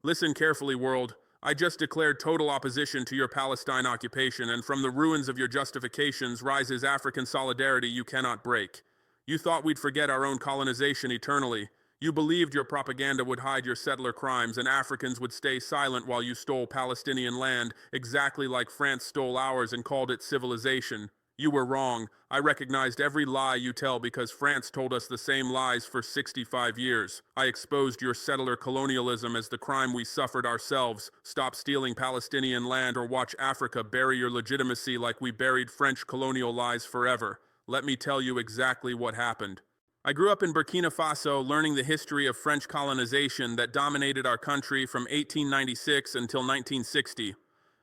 Listen carefully, world. I just declared total opposition to your Palestine occupation, and from the ruins of your justifications rises African solidarity you cannot break. You thought we'd forget our own colonization eternally. You believed your propaganda would hide your settler crimes, and Africans would stay silent while you stole Palestinian land, exactly like France stole ours and called it civilization. You were wrong. I recognized every lie you tell because France told us the same lies for 65 years. I exposed your settler colonialism as the crime we suffered ourselves. Stop stealing Palestinian land or watch Africa bury your legitimacy like we buried French colonial lies forever. Let me tell you exactly what happened. I grew up in Burkina Faso learning the history of French colonization that dominated our country from 1896 until 1960.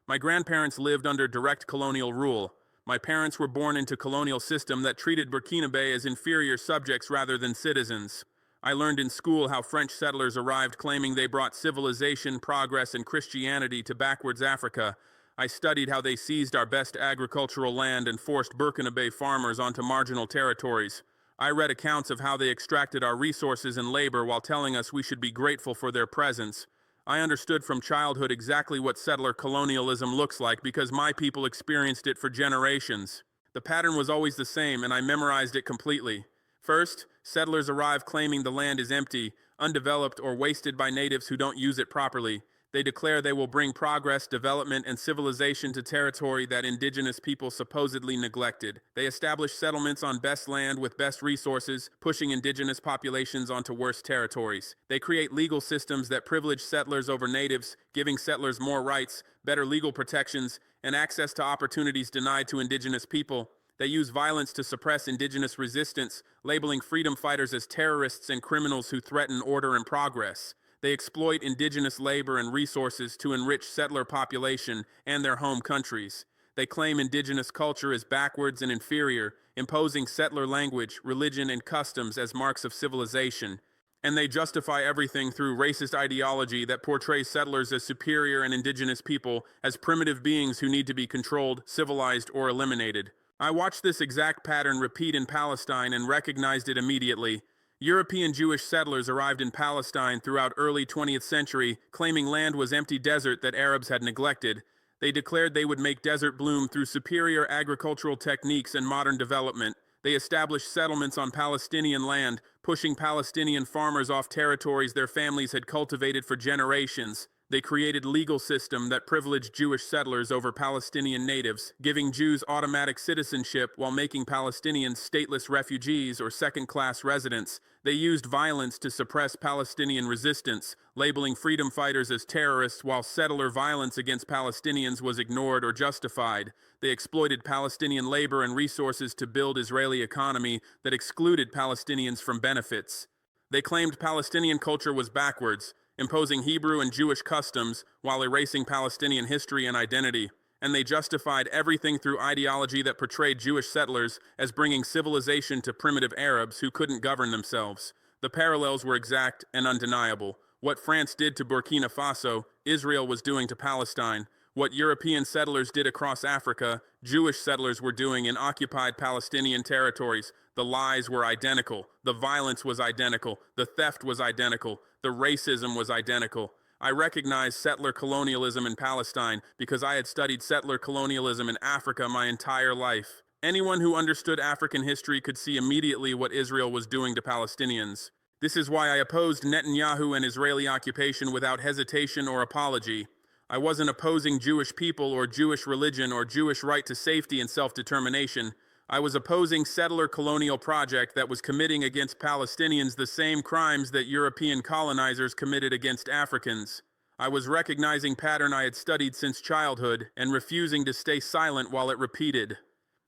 My grandparents lived under direct colonial rule. My parents were born into a colonial system that treated Burkinabe as inferior subjects rather than citizens. I learned in school how French settlers arrived claiming they brought civilization, progress, and Christianity to backwards Africa. I studied how they seized our best agricultural land and forced Burkinabe farmers onto marginal territories. I read accounts of how they extracted our resources and labor while telling us we should be grateful for their presence. I understood from childhood exactly what settler colonialism looks like because my people experienced it for generations. The pattern was always the same, and I memorized it completely. First, settlers arrive claiming the land is empty, undeveloped, or wasted by natives who don't use it properly. They declare they will bring progress, development, and civilization to territory that indigenous people supposedly neglected. They establish settlements on best land with best resources, pushing indigenous populations onto worse territories. They create legal systems that privilege settlers over natives, giving settlers more rights, better legal protections, and access to opportunities denied to indigenous people. They use violence to suppress indigenous resistance, labeling freedom fighters as terrorists and criminals who threaten order and progress. They exploit indigenous labor and resources to enrich settler population and their home countries. They claim indigenous culture is backwards and inferior, imposing settler language, religion, and customs as marks of civilization. And they justify everything through racist ideology that portrays settlers as superior and indigenous people as primitive beings who need to be controlled, civilized, or eliminated. I watched this exact pattern repeat in Palestine and recognized it immediately. European Jewish settlers arrived in Palestine throughout early 20th century, claiming land was empty desert that Arabs had neglected. They declared they would make desert bloom through superior agricultural techniques and modern development. They established settlements on Palestinian land, pushing Palestinian farmers off territories their families had cultivated for generations. They created a legal system that privileged Jewish settlers over Palestinian natives, giving Jews automatic citizenship while making Palestinians stateless refugees or second-class residents. They used violence to suppress Palestinian resistance, labeling freedom fighters as terrorists while settler violence against Palestinians was ignored or justified. They exploited Palestinian labor and resources to build Israeli economy that excluded Palestinians from benefits. They claimed Palestinian culture was backwards, imposing Hebrew and Jewish customs while erasing Palestinian history and identity. And they justified everything through ideology that portrayed Jewish settlers as bringing civilization to primitive Arabs who couldn't govern themselves. The parallels were exact and undeniable. What France did to Burkina Faso, Israel was doing to Palestine. What European settlers did across Africa, Jewish settlers were doing in occupied Palestinian territories. The lies were identical. The violence was identical. The theft was identical. The racism was identical. I recognized settler colonialism in Palestine because I had studied settler colonialism in Africa my entire life. Anyone who understood African history could see immediately what Israel was doing to Palestinians. This is why I opposed Netanyahu and Israeli occupation without hesitation or apology. I wasn't opposing Jewish people or Jewish religion or Jewish right to safety and self-determination. I was opposing settler colonial project that was committing against Palestinians the same crimes that European colonizers committed against Africans. I was recognizing pattern I had studied since childhood and refusing to stay silent while it repeated.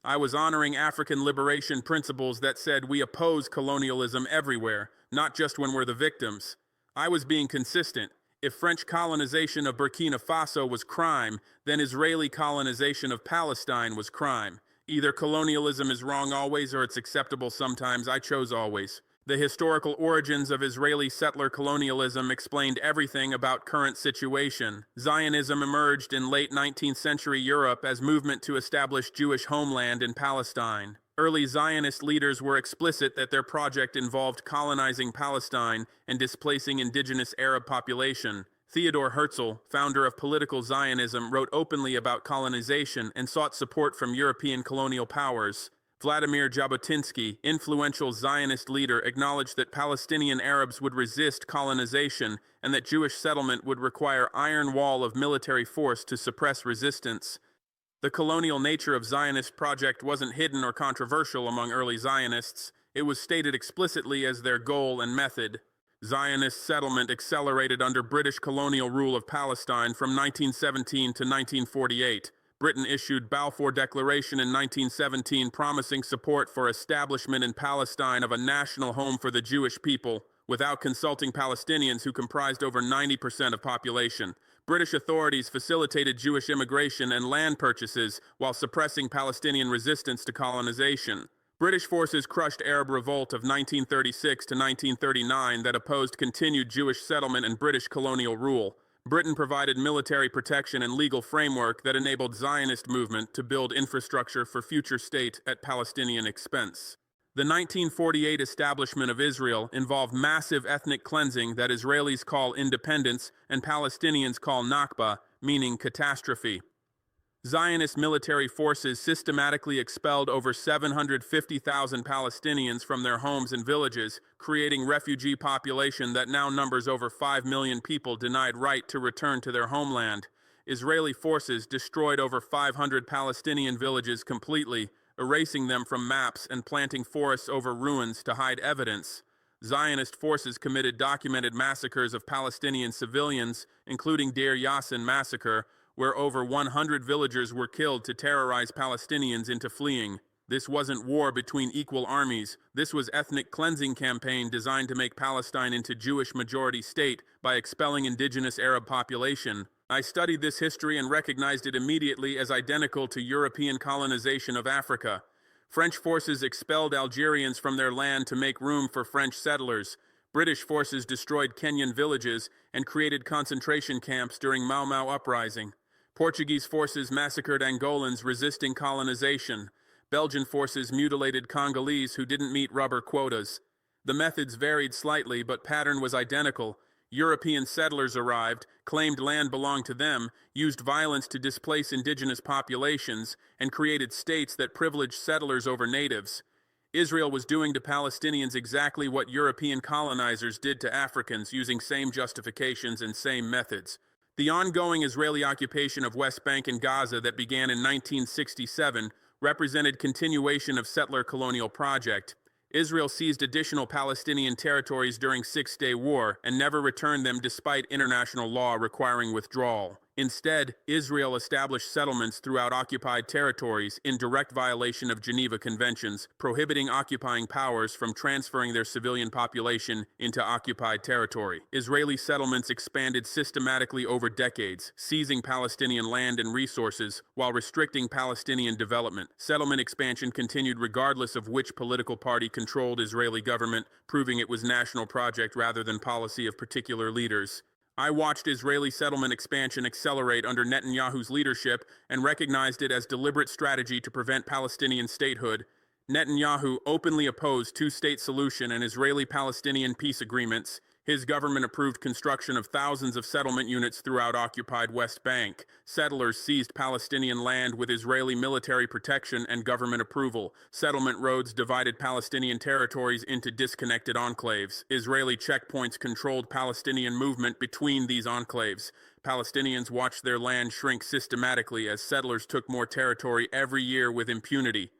I was honoring African liberation principles that said we oppose colonialism everywhere, not just when we're the victims. I was being consistent. If French colonization of Burkina Faso was crime, then Israeli colonization of Palestine was crime. Either colonialism is wrong always or it's acceptable sometimes. I chose always. The historical origins of Israeli settler colonialism explained everything about current situation. Zionism emerged in late 19th century Europe as movement to establish Jewish homeland in Palestine. Early Zionist leaders were explicit that their project involved colonizing Palestine and displacing indigenous Arab population. Theodor Herzl, founder of political Zionism, wrote openly about colonization and sought support from European colonial powers. Vladimir Jabotinsky, influential Zionist leader, acknowledged that Palestinian Arabs would resist colonization and that Jewish settlement would require iron wall of military force to suppress resistance. The colonial nature of Zionist project wasn't hidden or controversial among early Zionists. It was stated explicitly as their goal and method. Zionist settlement accelerated under British colonial rule of Palestine from 1917 to 1948. Britain issued Balfour Declaration in 1917 promising support for establishment in Palestine of a national home for the Jewish people, without consulting Palestinians who comprised over 90% of population. British authorities facilitated Jewish immigration and land purchases while suppressing Palestinian resistance to colonization. British forces crushed Arab revolt of 1936 to 1939 that opposed continued Jewish settlement and British colonial rule. Britain provided military protection and legal framework that enabled Zionist movement to build infrastructure for future state at Palestinian expense. The 1948 establishment of Israel involved massive ethnic cleansing that Israelis call independence and Palestinians call Nakba, meaning catastrophe. Zionist military forces systematically expelled over 750,000 Palestinians from their homes and villages, creating refugee population that now numbers over 5 million people denied right to return to their homeland. Israeli forces destroyed over 500 Palestinian villages completely, erasing them from maps and planting forests over ruins to hide evidence. Zionist forces committed documented massacres of Palestinian civilians, including Deir Yassin massacre, where over 100 villagers were killed to terrorize Palestinians into fleeing. This wasn't war between equal armies. This was ethnic cleansing campaign designed to make Palestine into Jewish majority state by expelling indigenous Arab population. I studied this history and recognized it immediately as identical to European colonization of Africa. French forces expelled Algerians from their land to make room for French settlers. British forces destroyed Kenyan villages and created concentration camps during Mau Mau uprising. Portuguese forces massacred Angolans resisting colonization. Belgian forces mutilated Congolese who didn't meet rubber quotas. The methods varied slightly, but pattern was identical. European settlers arrived, claimed land belonged to them, used violence to displace indigenous populations, and created states that privileged settlers over natives. Israel was doing to Palestinians exactly what European colonizers did to Africans, using same justifications and same methods. The ongoing Israeli occupation of West Bank and Gaza that began in 1967 represented continuation of settler colonial project. Israel seized additional Palestinian territories during Six-Day War and never returned them despite international law requiring withdrawal. Instead, Israel established settlements throughout occupied territories in direct violation of Geneva Conventions, prohibiting occupying powers from transferring their civilian population into occupied territory. Israeli settlements expanded systematically over decades, seizing Palestinian land and resources while restricting Palestinian development. Settlement expansion continued regardless of which political party controlled Israeli government, proving it was national project rather than policy of particular leaders. I watched Israeli settlement expansion accelerate under Netanyahu's leadership and recognized it as deliberate strategy to prevent Palestinian statehood. Netanyahu openly opposed two-state solution and Israeli-Palestinian peace agreements. His government approved construction of thousands of settlement units throughout occupied West Bank. Settlers seized Palestinian land with Israeli military protection and government approval. Settlement roads divided Palestinian territories into disconnected enclaves. Israeli checkpoints controlled Palestinian movement between these enclaves. Palestinians watched their land shrink systematically as settlers took more territory every year with impunity.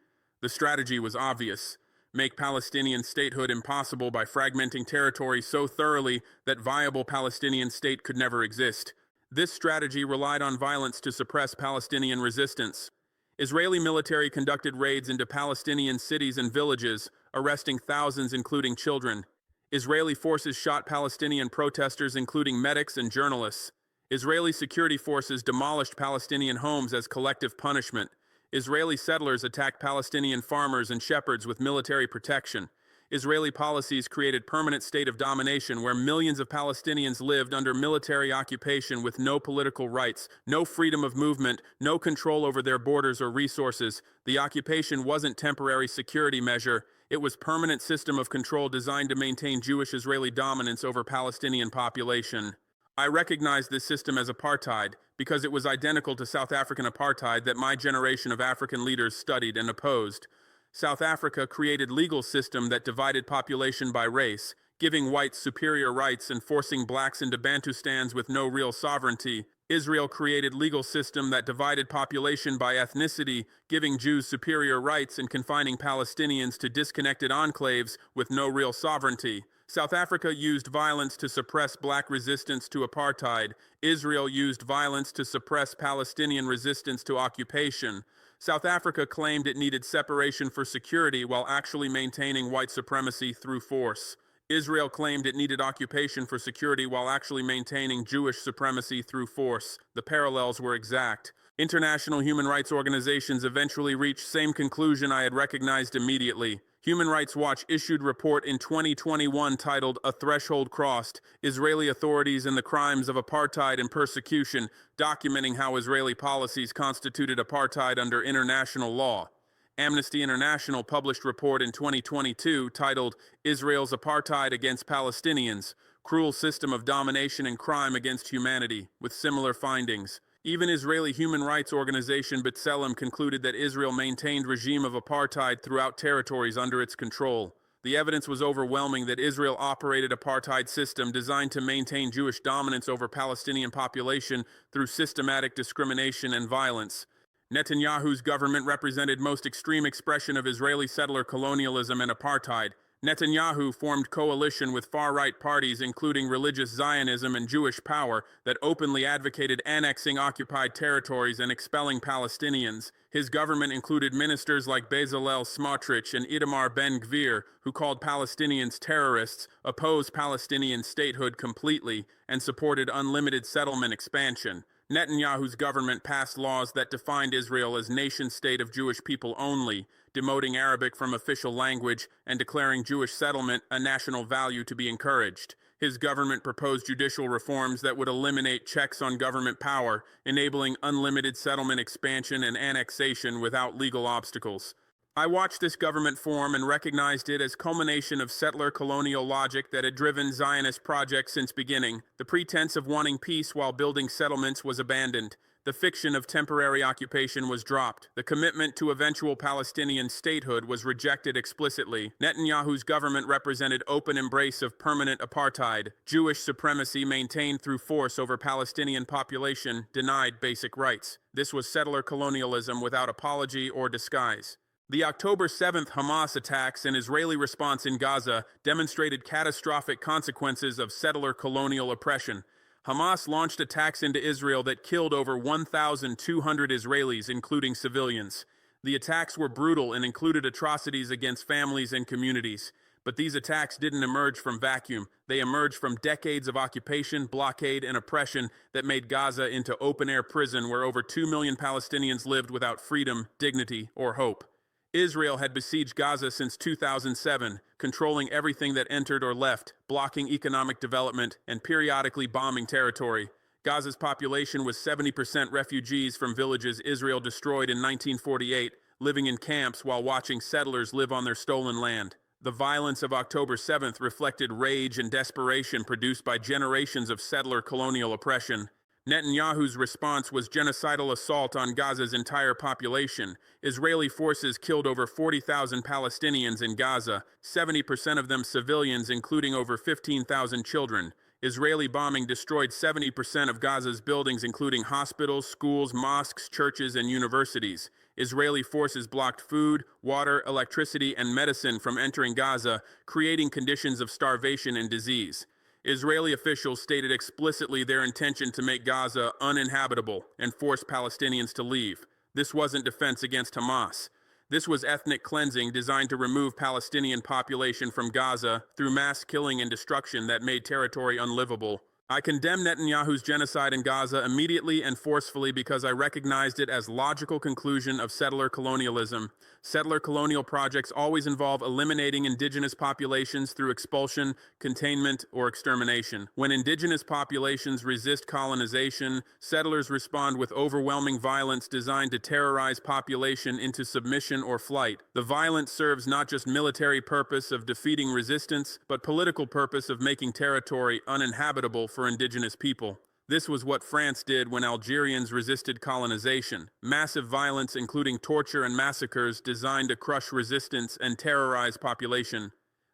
The strategy was obvious. Make Palestinian statehood impossible by fragmenting territory so thoroughly that viable Palestinian state could never exist. This strategy relied on violence to suppress Palestinian resistance. Israeli military conducted raids into Palestinian cities and villages, arresting thousands including children. Israeli forces shot Palestinian protesters including medics and journalists. Israeli security forces demolished Palestinian homes as collective punishment. Israeli settlers attacked Palestinian farmers and shepherds with military protection. Israeli policies created permanent state of domination where millions of Palestinians lived under military occupation with no political rights, no freedom of movement, no control over their borders or resources. The occupation wasn't temporary security measure. It was permanent system of control designed to maintain Jewish Israeli dominance over Palestinian population. I recognized this system as apartheid because it was identical to South African apartheid that my generation of African leaders studied and opposed. South Africa created legal system that divided population by race, giving whites superior rights and forcing blacks into Bantustans with no real sovereignty. Israel created legal system that divided population by ethnicity, giving Jews superior rights and confining Palestinians to disconnected enclaves with no real sovereignty. South Africa used violence to suppress black resistance to apartheid. Israel used violence to suppress Palestinian resistance to occupation. South Africa claimed it needed separation for security while actually maintaining white supremacy through force. Israel claimed it needed occupation for security while actually maintaining Jewish supremacy through force. The parallels were exact. International human rights organizations eventually reached same conclusion I had recognized immediately. Human Rights Watch issued report in 2021 titled "A Threshold Crossed: Israeli Authorities and the Crimes of Apartheid and Persecution," documenting how Israeli policies constituted apartheid under international law. Amnesty International published report in 2022 titled "Israel's Apartheid Against Palestinians: Cruel System of Domination and Crime Against Humanity," with similar findings. Even Israeli human rights organization B'Tselem concluded that Israel maintained regime of apartheid throughout territories under its control. The evidence was overwhelming that Israel operated apartheid system designed to maintain Jewish dominance over Palestinian population through systematic discrimination and violence. Netanyahu's government represented most extreme expression of Israeli settler colonialism and apartheid. Netanyahu formed coalition with far-right parties including Religious Zionism and Jewish Power that openly advocated annexing occupied territories and expelling Palestinians. His government included ministers like Bezalel Smotrich and Itamar Ben-Gvir, who called Palestinians terrorists, opposed Palestinian statehood completely, and supported unlimited settlement expansion. Netanyahu's government passed laws that defined Israel as nation-state of Jewish people only, demoting Arabic from official language and declaring Jewish settlement a national value to be encouraged. His government proposed judicial reforms that would eliminate checks on government power, enabling unlimited settlement expansion and annexation without legal obstacles. I watched this government form and recognized it as culmination of settler colonial logic that had driven Zionist projects since beginning. The pretense of wanting peace while building settlements was abandoned. The fiction of temporary occupation was dropped. The commitment to eventual Palestinian statehood was rejected explicitly. Netanyahu's government represented open embrace of permanent apartheid. Jewish supremacy maintained through force over Palestinian population denied basic rights. This was settler colonialism without apology or disguise. The October 7th Hamas attacks and Israeli response in Gaza demonstrated catastrophic consequences of settler colonial oppression. Hamas launched attacks into Israel that killed over 1,200 Israelis, including civilians. The attacks were brutal and included atrocities against families and communities. But these attacks didn't emerge from vacuum. They emerged from decades of occupation, blockade, and oppression that made Gaza into open-air prison where over 2 million Palestinians lived without freedom, dignity, or hope. Israel had besieged Gaza since 2007, controlling everything that entered or left, blocking economic development, and periodically bombing territory. Gaza's population was 70% refugees from villages Israel destroyed in 1948, living in camps while watching settlers live on their stolen land. The violence of October 7th reflected rage and desperation produced by generations of settler colonial oppression. Netanyahu's response was genocidal assault on Gaza's entire population. Israeli forces killed over 40,000 Palestinians in Gaza, 70% of them civilians, including over 15,000 children. Israeli bombing destroyed 70% of Gaza's buildings, including hospitals, schools, mosques, churches, and universities. Israeli forces blocked food, water, electricity, and medicine from entering Gaza, creating conditions of starvation and disease. Israeli officials stated explicitly their intention to make Gaza uninhabitable and force Palestinians to leave. This wasn't defense against Hamas. This was ethnic cleansing designed to remove Palestinian population from Gaza through mass killing and destruction that made territory unlivable. I condemn Netanyahu's genocide in Gaza immediately and forcefully because I recognized it as logical conclusion of settler colonialism. Settler colonial projects always involve eliminating indigenous populations through expulsion, containment, or extermination. When indigenous populations resist colonization, settlers respond with overwhelming violence designed to terrorize population into submission or flight. The violence serves not just military purpose of defeating resistance, but political purpose of making territory uninhabitable for indigenous people. This was what France did when Algerians resisted colonization. Massive violence, including torture and massacres, designed to crush resistance and terrorize population.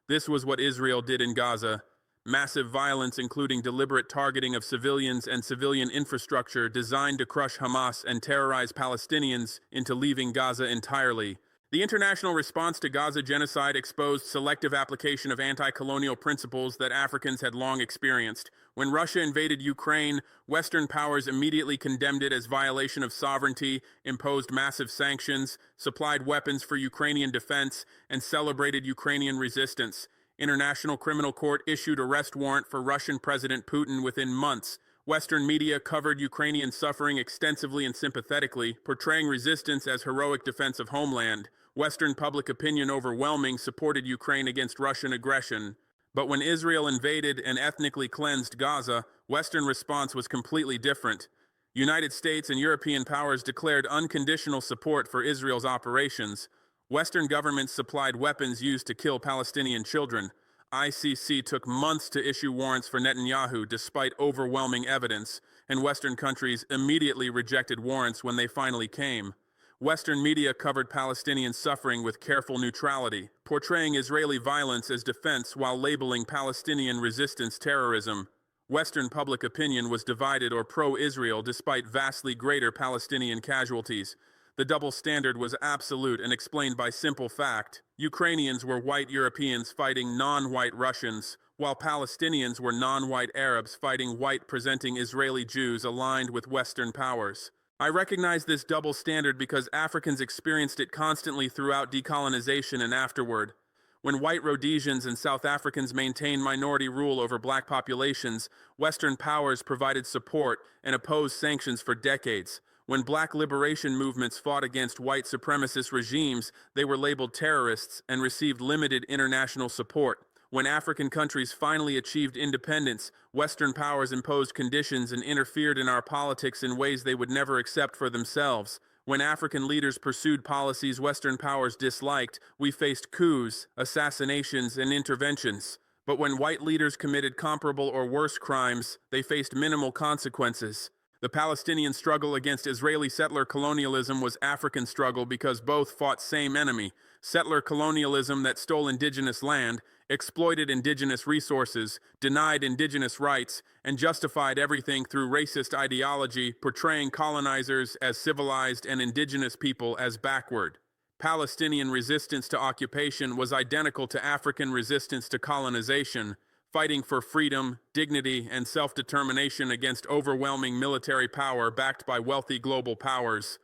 This was what Israel did in Gaza. Massive violence, including deliberate targeting of civilians and civilian infrastructure, designed to crush Hamas and terrorize Palestinians into leaving Gaza entirely. The international response to Gaza genocide exposed selective application of anti-colonial principles that Africans had long experienced. When Russia invaded Ukraine, Western powers immediately condemned it as violation of sovereignty, imposed massive sanctions, supplied weapons for Ukrainian defense, and celebrated Ukrainian resistance. International Criminal Court issued arrest warrant for Russian President Putin within months. Western media covered Ukrainian suffering extensively and sympathetically, portraying resistance as heroic defense of homeland. Western public opinion overwhelmingly supported Ukraine against Russian aggression. But when Israel invaded and ethnically cleansed Gaza, Western response was completely different. United States and European powers declared unconditional support for Israel's operations. Western governments supplied weapons used to kill Palestinian children. ICC took months to issue warrants for Netanyahu despite overwhelming evidence, and Western countries immediately rejected warrants when they finally came. Western media covered Palestinian suffering with careful neutrality, portraying Israeli violence as defense while labeling Palestinian resistance terrorism. Western public opinion was divided or pro-Israel despite vastly greater Palestinian casualties. The double standard was absolute and explained by simple fact. Ukrainians were white Europeans fighting non-white Russians, while Palestinians were non-white Arabs fighting white-presenting Israeli Jews aligned with Western powers. I recognize this double standard because Africans experienced it constantly throughout decolonization and afterward. When white Rhodesians and South Africans maintained minority rule over black populations, Western powers provided support and opposed sanctions for decades. When black liberation movements fought against white supremacist regimes, they were labeled terrorists and received limited international support. When African countries finally achieved independence, Western powers imposed conditions and interfered in our politics in ways they would never accept for themselves. When African leaders pursued policies Western powers disliked, we faced coups, assassinations, and interventions. But when white leaders committed comparable or worse crimes, they faced minimal consequences. The Palestinian struggle against Israeli settler colonialism was African struggle because both fought same enemy. Settler colonialism that stole indigenous land, exploited indigenous resources, denied indigenous rights, and justified everything through racist ideology, portraying colonizers as civilized and indigenous people as backward. Palestinian resistance to occupation was identical to African resistance to colonization, fighting for freedom, dignity, and self-determination against overwhelming military power backed by wealthy global powers.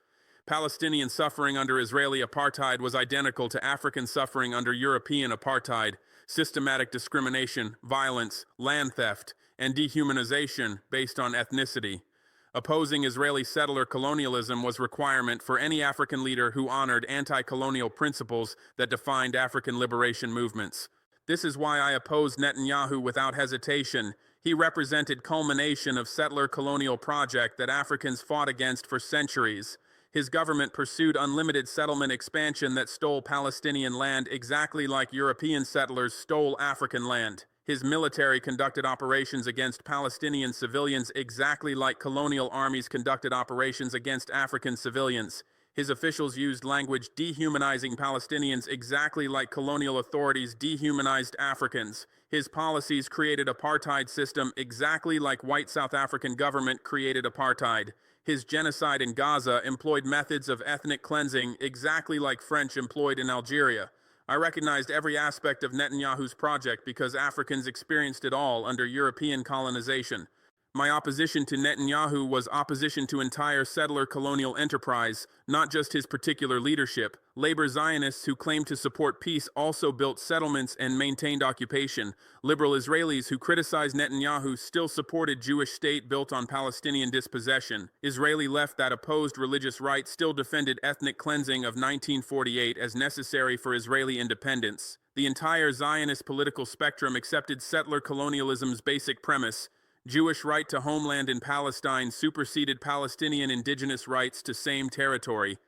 Palestinian suffering under Israeli apartheid was identical to African suffering under European apartheid. Systematic discrimination, violence, land theft, and dehumanization based on ethnicity. Opposing Israeli settler colonialism was a requirement for any African leader who honored anti-colonial principles that defined African liberation movements. This is why I opposed Netanyahu without hesitation. He represented culmination of settler colonial project that Africans fought against for centuries. His government pursued unlimited settlement expansion that stole Palestinian land exactly like European settlers stole African land. His military conducted operations against Palestinian civilians exactly like colonial armies conducted operations against African civilians. His officials used language dehumanizing Palestinians exactly like colonial authorities dehumanized Africans. His policies created apartheid system exactly like white South African government created apartheid. His genocide in Gaza employed methods of ethnic cleansing exactly like French employed in Algeria. I recognized every aspect of Netanyahu's project because Africans experienced it all under European colonization. My opposition to Netanyahu was opposition to entire settler colonial enterprise, not just his particular leadership. Labor Zionists who claimed to support peace also built settlements and maintained occupation. Liberal Israelis who criticized Netanyahu still supported Jewish state built on Palestinian dispossession. Israeli left that opposed religious right still defended ethnic cleansing of 1948 as necessary for Israeli independence. The entire Zionist political spectrum accepted settler colonialism's basic premise. Jewish right to homeland in Palestine superseded Palestinian indigenous rights to same territory.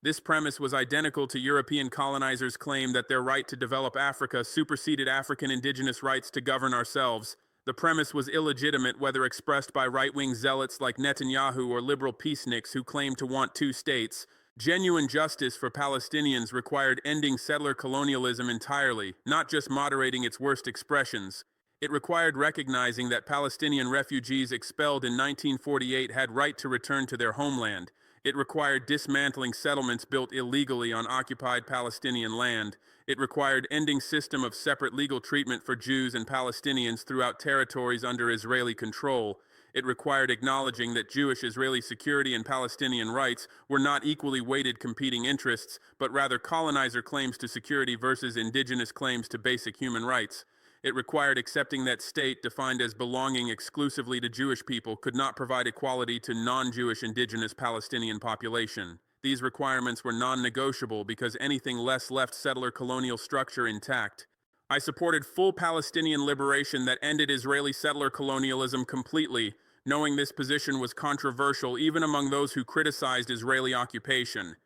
This premise was identical to European colonizers' claim that their right to develop Africa superseded African indigenous rights to govern ourselves. The premise was illegitimate whether expressed by right-wing zealots like Netanyahu or liberal peaceniks who claim to want two states. Genuine justice for Palestinians required ending settler colonialism entirely, not just moderating its worst expressions. It required recognizing that Palestinian refugees expelled in 1948 had right to return to their homeland. It required dismantling settlements built illegally on occupied Palestinian land. It required ending system of separate legal treatment for Jews and Palestinians throughout territories under Israeli control. It required acknowledging that Jewish Israeli security and Palestinian rights were not equally weighted competing interests, but rather colonizer claims to security versus indigenous claims to basic human rights. It required accepting that state, defined as belonging exclusively to Jewish people, could not provide equality to non-Jewish indigenous Palestinian population. These requirements were non-negotiable because anything less left settler colonial structure intact. I supported full Palestinian liberation that ended Israeli settler colonialism completely, knowing this position was controversial even among those who criticized Israeli occupation.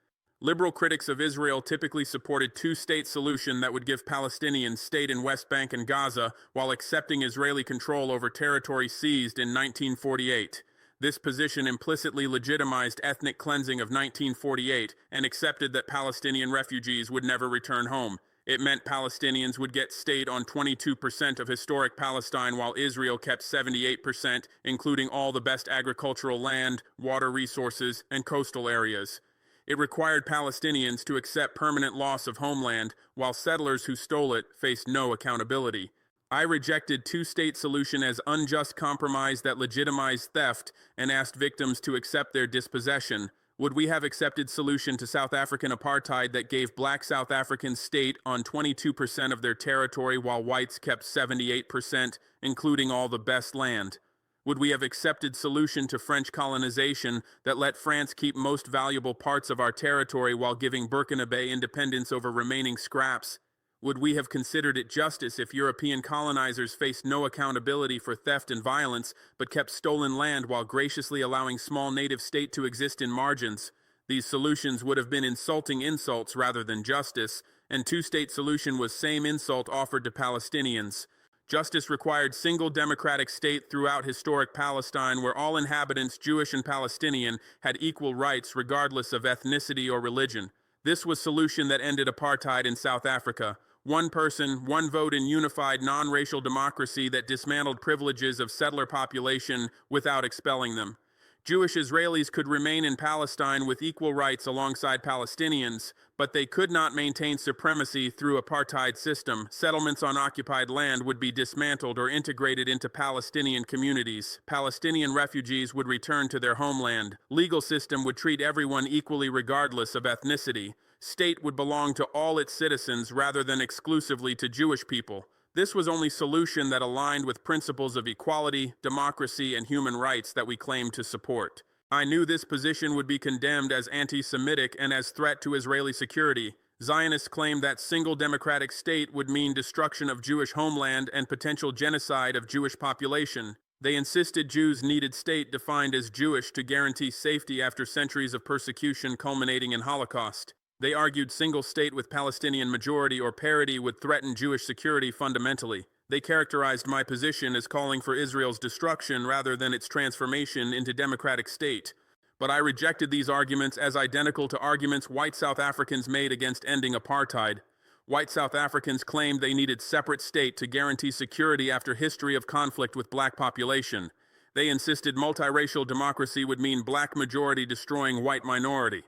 Liberal critics of Israel typically supported two-state solution that would give Palestinians state in West Bank and Gaza while accepting Israeli control over territory seized in 1948. This position implicitly legitimized ethnic cleansing of 1948 and accepted that Palestinian refugees would never return home. It meant Palestinians would get state on 22% of historic Palestine while Israel kept 78%, including all the best agricultural land, water resources, and coastal areas. It required Palestinians to accept permanent loss of homeland, while settlers who stole it faced no accountability. I rejected two-state solution as unjust compromise that legitimized theft and asked victims to accept their dispossession. Would we have accepted solution to South African apartheid that gave black South Africans state on 22% of their territory while whites kept 78%, including all the best land? Would we have accepted solution to French colonization that let France keep most valuable parts of our territory while giving Burkinabe independence over remaining scraps? Would we have considered it justice if European colonizers faced no accountability for theft and violence, but kept stolen land while graciously allowing small native state to exist in margins? These solutions would have been insulting insults rather than justice, and two-state solution was same insult offered to Palestinians. Justice required single democratic state throughout historic Palestine where all inhabitants, Jewish and Palestinian, had equal rights regardless of ethnicity or religion. This was solution that ended apartheid in South Africa. One person, one vote in unified non-racial democracy that dismantled privileges of settler population without expelling them. Jewish Israelis could remain in Palestine with equal rights alongside Palestinians, but they could not maintain supremacy through apartheid system. Settlements on occupied land would be dismantled or integrated into Palestinian communities. Palestinian refugees would return to their homeland. Legal system would treat everyone equally regardless of ethnicity. State would belong to all its citizens rather than exclusively to Jewish people. This was only solution that aligned with principles of equality, democracy, and human rights that we claim to support. I knew this position would be condemned as anti-Semitic and as threat to Israeli security. Zionists claimed that single democratic state would mean destruction of Jewish homeland and potential genocide of Jewish population. They insisted Jews needed state defined as Jewish to guarantee safety after centuries of persecution culminating in Holocaust. They argued single state with Palestinian majority or parity would threaten Jewish security fundamentally. They characterized my position as calling for Israel's destruction rather than its transformation into democratic state. But I rejected these arguments as identical to arguments white South Africans made against ending apartheid. White South Africans claimed they needed separate state to guarantee security after history of conflict with black population. They insisted multiracial democracy would mean black majority destroying white minority.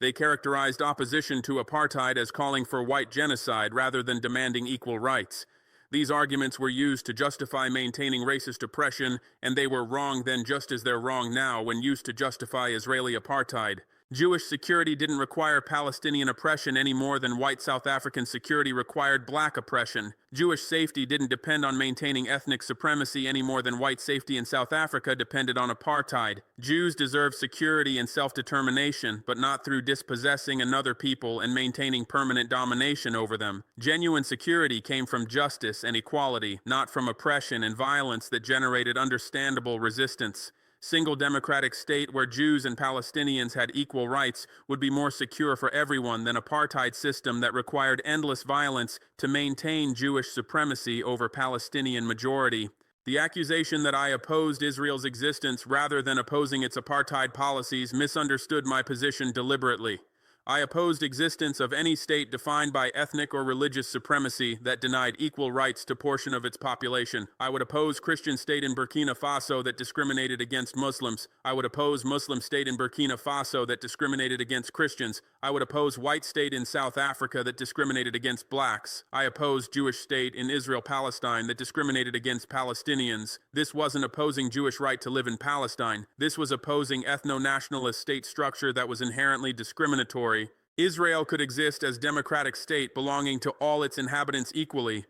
They characterized opposition to apartheid as calling for white genocide rather than demanding equal rights. These arguments were used to justify maintaining racist oppression, and they were wrong then just as they're wrong now when used to justify Israeli apartheid. Jewish security didn't require Palestinian oppression any more than white South African security required black oppression. Jewish safety didn't depend on maintaining ethnic supremacy any more than white safety in South Africa depended on apartheid. Jews deserve security and self-determination, but not through dispossessing another people and maintaining permanent domination over them. Genuine security came from justice and equality, not from oppression and violence that generated understandable resistance. Single democratic state where Jews and Palestinians had equal rights would be more secure for everyone than apartheid system that required endless violence to maintain Jewish supremacy over Palestinian majority. The accusation that I opposed Israel's existence rather than opposing its apartheid policies misunderstood my position deliberately. I opposed existence of any state defined by ethnic or religious supremacy that denied equal rights to portion of its population. I would oppose Christian state in Burkina Faso that discriminated against Muslims. I would oppose Muslim state in Burkina Faso that discriminated against Christians. I would oppose white state in South Africa that discriminated against blacks. I opposed Jewish state in Israel-Palestine that discriminated against Palestinians. This wasn't opposing Jewish right to live in Palestine. This was opposing ethno-nationalist state structure that was inherently discriminatory. Israel could exist as democratic state belonging to all its inhabitants equally.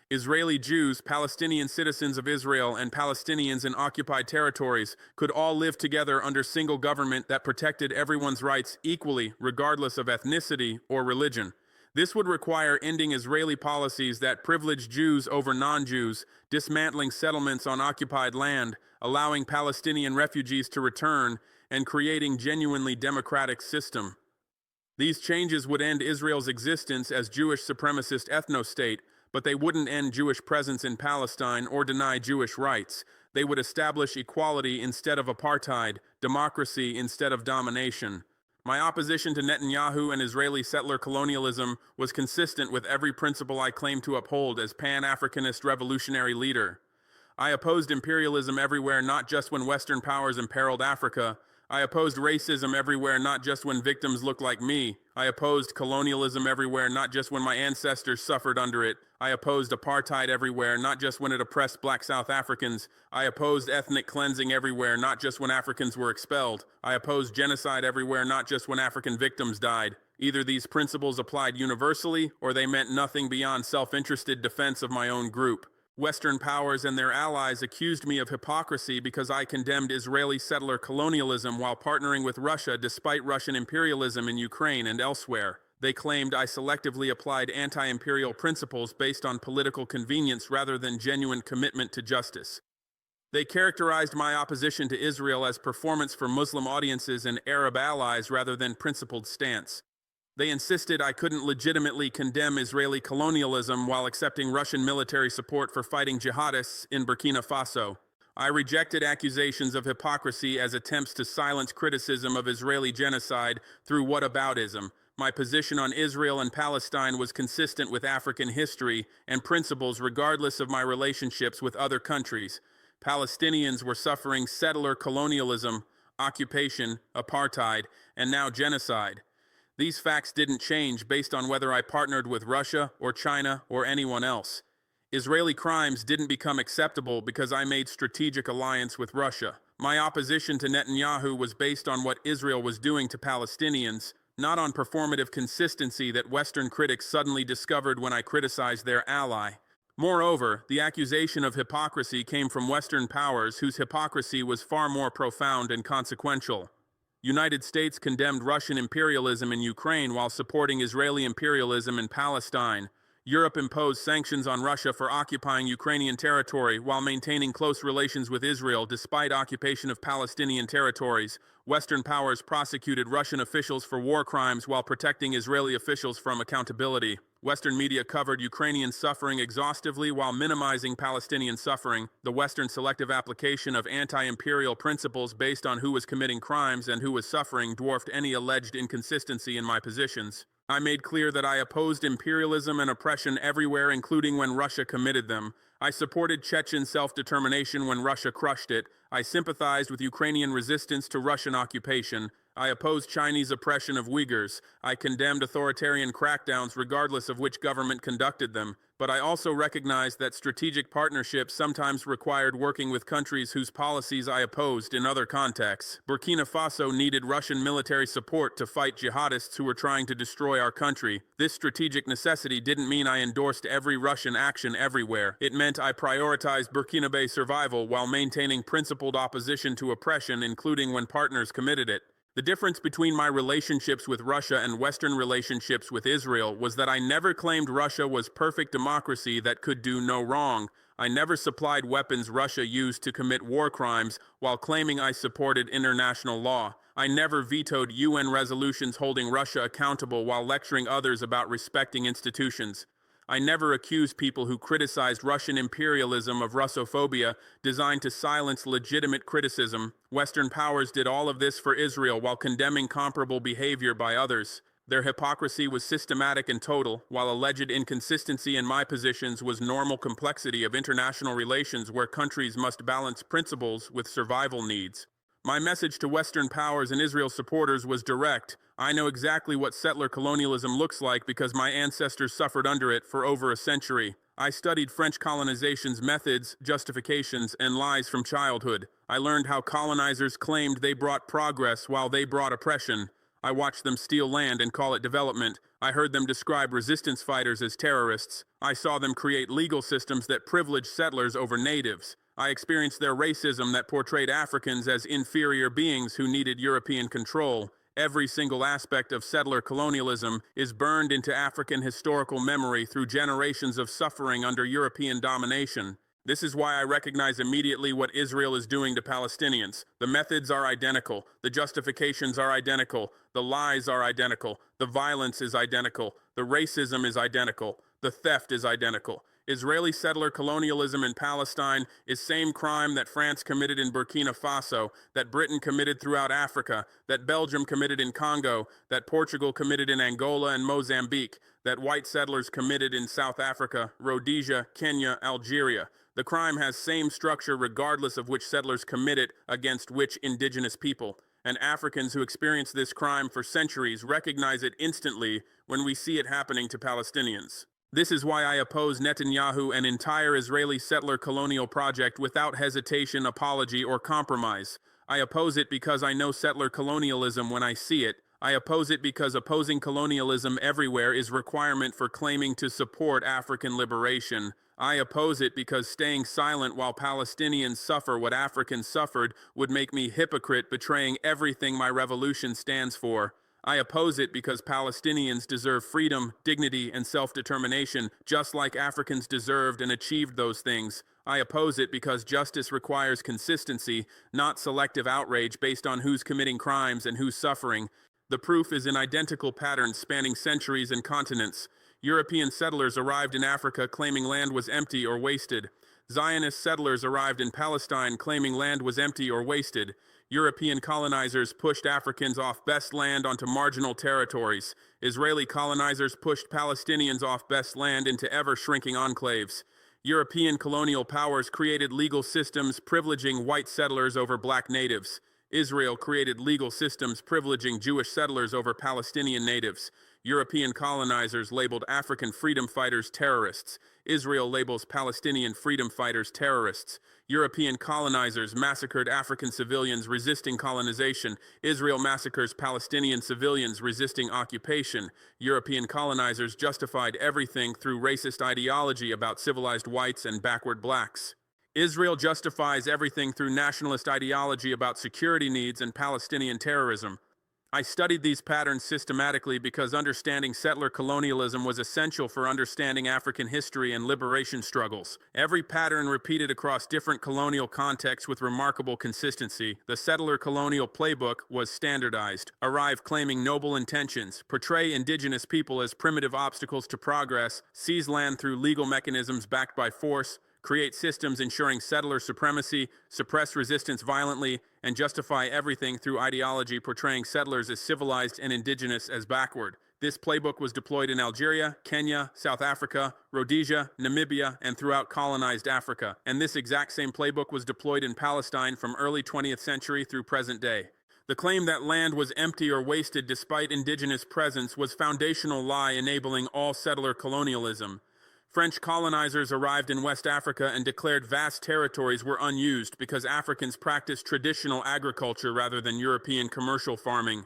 Israeli Jews, Palestinian citizens of Israel, and Palestinians in occupied territories could all live together under single government that protected everyone's rights equally, regardless of ethnicity or religion. This would require ending Israeli policies that privilege Jews over non-Jews, dismantling settlements on occupied land, allowing Palestinian refugees to return, and creating genuinely democratic system. These changes would end Israel's existence as Jewish supremacist ethno-state, but they wouldn't end Jewish presence in Palestine or deny Jewish rights. They would establish equality instead of apartheid, democracy instead of domination. My opposition to Netanyahu and Israeli settler colonialism was consistent with every principle I claim to uphold as Pan-Africanist revolutionary leader. I opposed imperialism everywhere, not just when Western powers imperiled Africa. I opposed racism everywhere, not just when victims looked like me. I opposed colonialism everywhere, not just when my ancestors suffered under it. I opposed apartheid everywhere, not just when it oppressed black South Africans. I opposed ethnic cleansing everywhere, not just when Africans were expelled. I opposed genocide everywhere, not just when African victims died. Either these principles applied universally, or they meant nothing beyond self-interested defense of my own group. Western powers and their allies accused me of hypocrisy because I condemned Israeli settler colonialism while partnering with Russia despite Russian imperialism in Ukraine and elsewhere. They claimed I selectively applied anti-imperial principles based on political convenience rather than genuine commitment to justice. They characterized my opposition to Israel as performance for Muslim audiences and Arab allies rather than principled stance. They insisted I couldn't legitimately condemn Israeli colonialism while accepting Russian military support for fighting jihadists in Burkina Faso. I rejected accusations of hypocrisy as attempts to silence criticism of Israeli genocide through whataboutism. My position on Israel and Palestine was consistent with African history and principles regardless of my relationships with other countries. Palestinians were suffering settler colonialism, occupation, apartheid, and now genocide. These facts didn't change based on whether I partnered with Russia or China or anyone else. Israeli crimes didn't become acceptable because I made strategic alliance with Russia. My opposition to Netanyahu was based on what Israel was doing to Palestinians, not on performative consistency that Western critics suddenly discovered when I criticized their ally. Moreover, the accusation of hypocrisy came from Western powers whose hypocrisy was far more profound and consequential. United States condemned Russian imperialism in Ukraine while supporting Israeli imperialism in Palestine. Europe imposed sanctions on Russia for occupying Ukrainian territory while maintaining close relations with Israel despite occupation of Palestinian territories. Western powers prosecuted Russian officials for war crimes while protecting Israeli officials from accountability. Western media covered Ukrainian suffering exhaustively while minimizing Palestinian suffering. The Western selective application of anti-imperial principles based on who was committing crimes and who was suffering dwarfed any alleged inconsistency in my positions. I made clear that I opposed imperialism and oppression everywhere, including when Russia committed them. I supported Chechen self-determination when Russia crushed it. I sympathized with Ukrainian resistance to Russian occupation. I opposed Chinese oppression of Uyghurs. I condemned authoritarian crackdowns regardless of which government conducted them. But I also recognized that strategic partnerships sometimes required working with countries whose policies I opposed in other contexts. Burkina Faso needed Russian military support to fight jihadists who were trying to destroy our country. This strategic necessity didn't mean I endorsed every Russian action everywhere. It meant I prioritized Burkinabe survival while maintaining principled opposition to oppression, including when partners committed it. The difference between my relationships with Russia and Western relationships with Israel was that I never claimed Russia was perfect democracy that could do no wrong. I never supplied weapons Russia used to commit war crimes while claiming I supported international law. I never vetoed UN resolutions holding Russia accountable while lecturing others about respecting institutions. I never accuse people who criticized Russian imperialism of Russophobia, designed to silence legitimate criticism. Western powers did all of this for Israel while condemning comparable behavior by others. Their hypocrisy was systematic and total, while alleged inconsistency in my positions was normal complexity of international relations where countries must balance principles with survival needs. My message to Western powers and Israel supporters was direct. I know exactly what settler colonialism looks like because my ancestors suffered under it for over a century. I studied French colonization's methods, justifications, and lies from childhood. I learned how colonizers claimed they brought progress while they brought oppression. I watched them steal land and call it development. I heard them describe resistance fighters as terrorists. I saw them create legal systems that privileged settlers over natives. I experienced their racism that portrayed Africans as inferior beings who needed European control. Every single aspect of settler colonialism is burned into African historical memory through generations of suffering under European domination. This is why I recognize immediately what Israel is doing to Palestinians. The methods are identical, the justifications are identical, the lies are identical, the violence is identical, the racism is identical, the theft is identical. Israeli settler colonialism in Palestine is same crime that France committed in Burkina Faso, that Britain committed throughout Africa, that Belgium committed in Congo, that Portugal committed in Angola and Mozambique, that white settlers committed in South Africa, Rhodesia, Kenya, Algeria. The crime has same structure regardless of which settlers commit it against which indigenous people. And Africans who experience this crime for centuries recognize it instantly when we see it happening to Palestinians. This is why I oppose Netanyahu and entire Israeli settler colonial project without hesitation, apology, or compromise. I oppose it because I know settler colonialism when I see it. I oppose it because opposing colonialism everywhere is requirement for claiming to support African liberation. I oppose it because staying silent while Palestinians suffer what Africans suffered would make me hypocrite betraying everything my revolution stands for. I oppose it because Palestinians deserve freedom, dignity, and self-determination, just like Africans deserved and achieved those things. I oppose it because justice requires consistency, not selective outrage based on who's committing crimes and who's suffering. The proof is in identical patterns spanning centuries and continents. European settlers arrived in Africa claiming land was empty or wasted. Zionist settlers arrived in Palestine claiming land was empty or wasted. European colonizers pushed Africans off best land onto marginal territories. Israeli colonizers pushed Palestinians off best land into ever-shrinking enclaves. European colonial powers created legal systems privileging white settlers over black natives. Israel created legal systems privileging Jewish settlers over Palestinian natives. European colonizers labeled African freedom fighters terrorists. Israel labels Palestinian freedom fighters terrorists. European colonizers massacred African civilians resisting colonization. Israel massacres Palestinian civilians resisting occupation. European colonizers justified everything through racist ideology about civilized whites and backward blacks. Israel justifies everything through nationalist ideology about security needs and Palestinian terrorism. I studied these patterns systematically because understanding settler colonialism was essential for understanding African history and liberation struggles. Every pattern repeated across different colonial contexts with remarkable consistency. The settler colonial playbook was standardized. Arrive claiming noble intentions, portray indigenous people as primitive obstacles to progress, seize land through legal mechanisms backed by force, create systems ensuring settler supremacy, suppress resistance violently, and justify everything through ideology portraying settlers as civilized and indigenous as backward. This playbook was deployed in Algeria, Kenya, South Africa, Rhodesia, Namibia, and throughout colonized Africa. And this exact same playbook was deployed in Palestine from early 20th century through present day. The claim that land was empty or wasted despite indigenous presence was foundational lie enabling all settler colonialism. French colonizers arrived in West Africa and declared vast territories were unused because Africans practiced traditional agriculture rather than European commercial farming.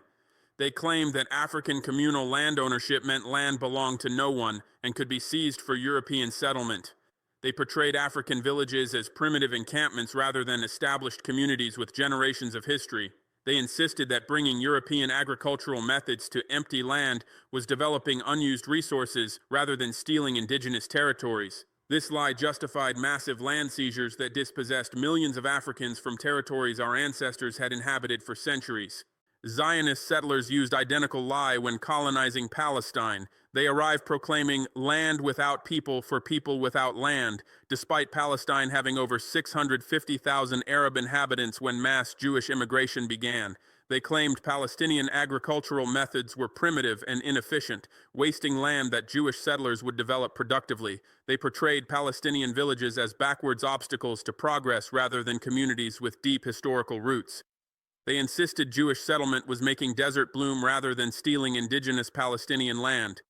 They claimed that African communal land ownership meant land belonged to no one and could be seized for European settlement. They portrayed African villages as primitive encampments rather than established communities with generations of history. They insisted that bringing European agricultural methods to empty land was developing unused resources rather than stealing indigenous territories. This lie justified massive land seizures that dispossessed millions of Africans from territories our ancestors had inhabited for centuries. Zionist settlers used identical lie when colonizing Palestine. They arrived proclaiming land without people for people without land, despite Palestine having over 650,000 Arab inhabitants when mass Jewish immigration began. They claimed Palestinian agricultural methods were primitive and inefficient, wasting land that Jewish settlers would develop productively. They portrayed Palestinian villages as backwards obstacles to progress rather than communities with deep historical roots. They insisted Jewish settlement was making desert bloom rather than stealing indigenous Palestinian land.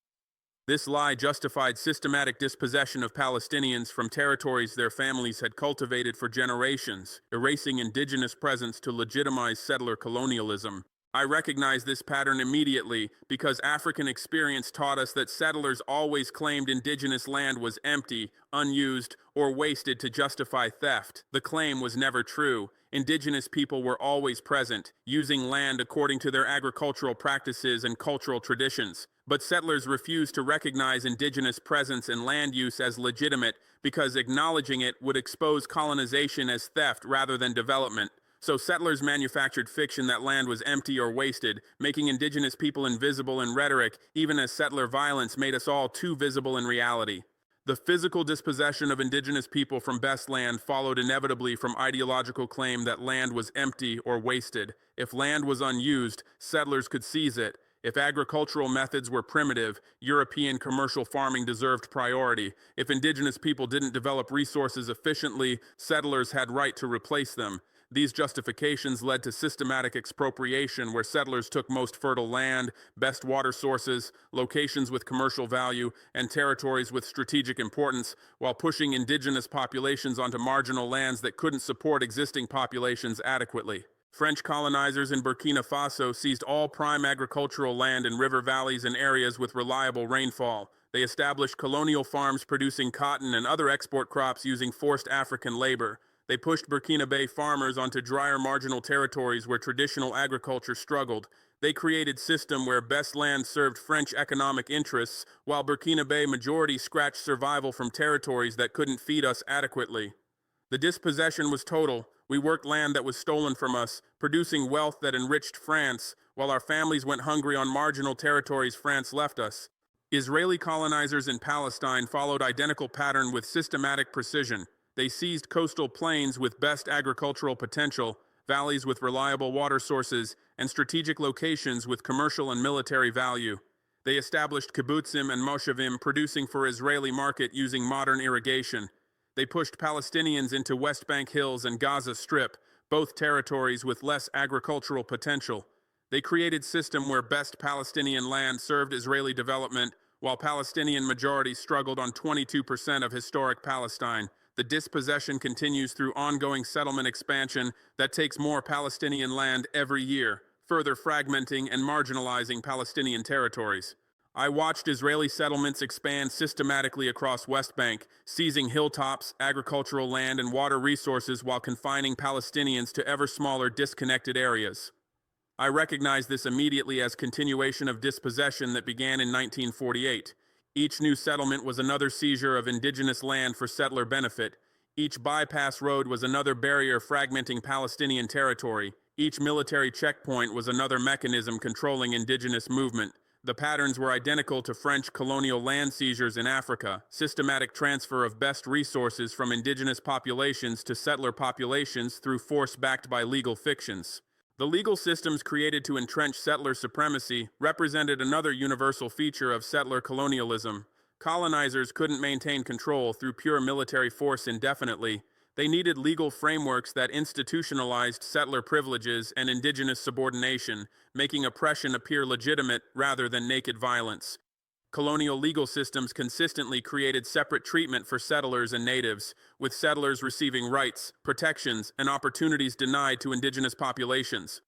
This lie justified systematic dispossession of Palestinians from territories their families had cultivated for generations, erasing indigenous presence to legitimize settler colonialism. I recognize this pattern immediately because African experience taught us that settlers always claimed indigenous land was empty, unused, or wasted to justify theft. The claim was never true. Indigenous people were always present, using land according to their agricultural practices and cultural traditions. But settlers refused to recognize indigenous presence and land use as legitimate because acknowledging it would expose colonization as theft rather than development. So settlers manufactured fiction that land was empty or wasted, making indigenous people invisible in rhetoric, even as settler violence made us all too visible in reality. The physical dispossession of indigenous people from best land followed inevitably from ideological claim that land was empty or wasted. If land was unused, settlers could seize it. If agricultural methods were primitive, European commercial farming deserved priority. If indigenous people didn't develop resources efficiently, settlers had right to replace them. These justifications led to systematic expropriation where settlers took most fertile land, best water sources, locations with commercial value, and territories with strategic importance, while pushing indigenous populations onto marginal lands that couldn't support existing populations adequately. French colonizers in Burkina Faso seized all prime agricultural land in river valleys and areas with reliable rainfall. They established colonial farms producing cotton and other export crops using forced African labor. They pushed Burkinabe farmers onto drier marginal territories where traditional agriculture struggled. They created a system where best land served French economic interests, while Burkinabe majority scratched survival from territories that couldn't feed us adequately. The dispossession was total. We worked land that was stolen from us, producing wealth that enriched France, while our families went hungry on marginal territories France left us. Israeli colonizers in Palestine followed identical pattern with systematic precision. They seized coastal plains with best agricultural potential, valleys with reliable water sources, and strategic locations with commercial and military value. They established kibbutzim and moshavim, producing for Israeli market using modern irrigation. They pushed Palestinians into West Bank Hills and Gaza Strip, both territories with less agricultural potential. They created a system where best Palestinian land served Israeli development, while Palestinian majorities struggled on 22% of historic Palestine. The dispossession continues through ongoing settlement expansion that takes more Palestinian land every year, further fragmenting and marginalizing Palestinian territories. I watched Israeli settlements expand systematically across West Bank, seizing hilltops, agricultural land, and water resources while confining Palestinians to ever smaller disconnected areas. I recognize this immediately as continuation of dispossession that began in 1948. Each new settlement was another seizure of indigenous land for settler benefit. Each bypass road was another barrier fragmenting Palestinian territory. Each military checkpoint was another mechanism controlling indigenous movement. The patterns were identical to French colonial land seizures in Africa, systematic transfer of best resources from indigenous populations to settler populations through force backed by legal fictions. The legal systems created to entrench settler supremacy represented another universal feature of settler colonialism. Colonizers couldn't maintain control through pure military force indefinitely. They needed legal frameworks that institutionalized settler privileges and indigenous subordination, making oppression appear legitimate rather than naked violence. Colonial legal systems consistently created separate treatment for settlers and natives, with settlers receiving rights, protections, and opportunities denied to indigenous populations.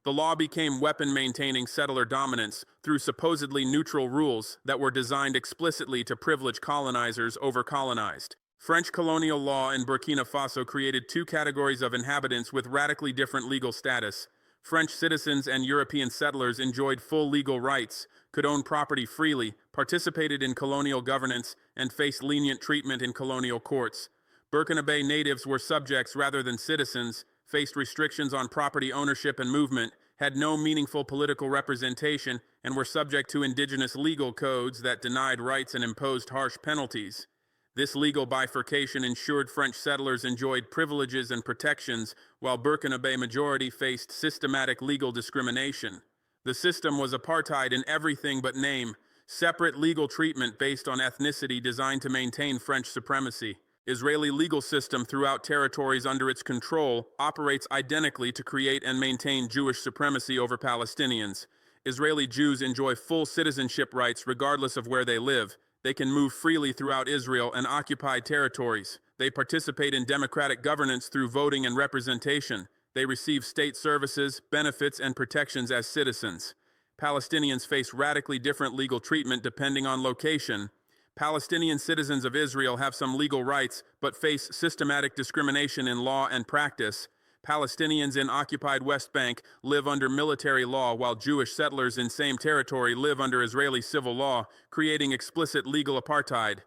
The law became weapon-maintaining settler dominance through supposedly neutral rules that were designed explicitly to privilege colonizers over colonized. French colonial law in Burkina Faso created two categories of inhabitants with radically different legal status. French citizens and European settlers enjoyed full legal rights, could own property freely, participated in colonial governance, and faced lenient treatment in colonial courts. Burkinabe natives were subjects rather than citizens, faced restrictions on property ownership and movement, had no meaningful political representation, and were subject to indigenous legal codes that denied rights and imposed harsh penalties. This legal bifurcation ensured French settlers enjoyed privileges and protections, while Burkinabe majority faced systematic legal discrimination. The system was apartheid in everything but name, separate legal treatment based on ethnicity designed to maintain French supremacy. Israeli legal system throughout territories under its control operates identically to create and maintain Jewish supremacy over Palestinians. Israeli Jews enjoy full citizenship rights regardless of where they live. They can move freely throughout Israel and occupied territories. They participate in democratic governance through voting and representation. They receive state services, benefits, and protections as citizens. Palestinians face radically different legal treatment depending on location. Palestinian citizens of Israel have some legal rights, but face systematic discrimination in law and practice. Palestinians in occupied West Bank live under military law, while Jewish settlers in same territory live under Israeli civil law, creating explicit legal apartheid.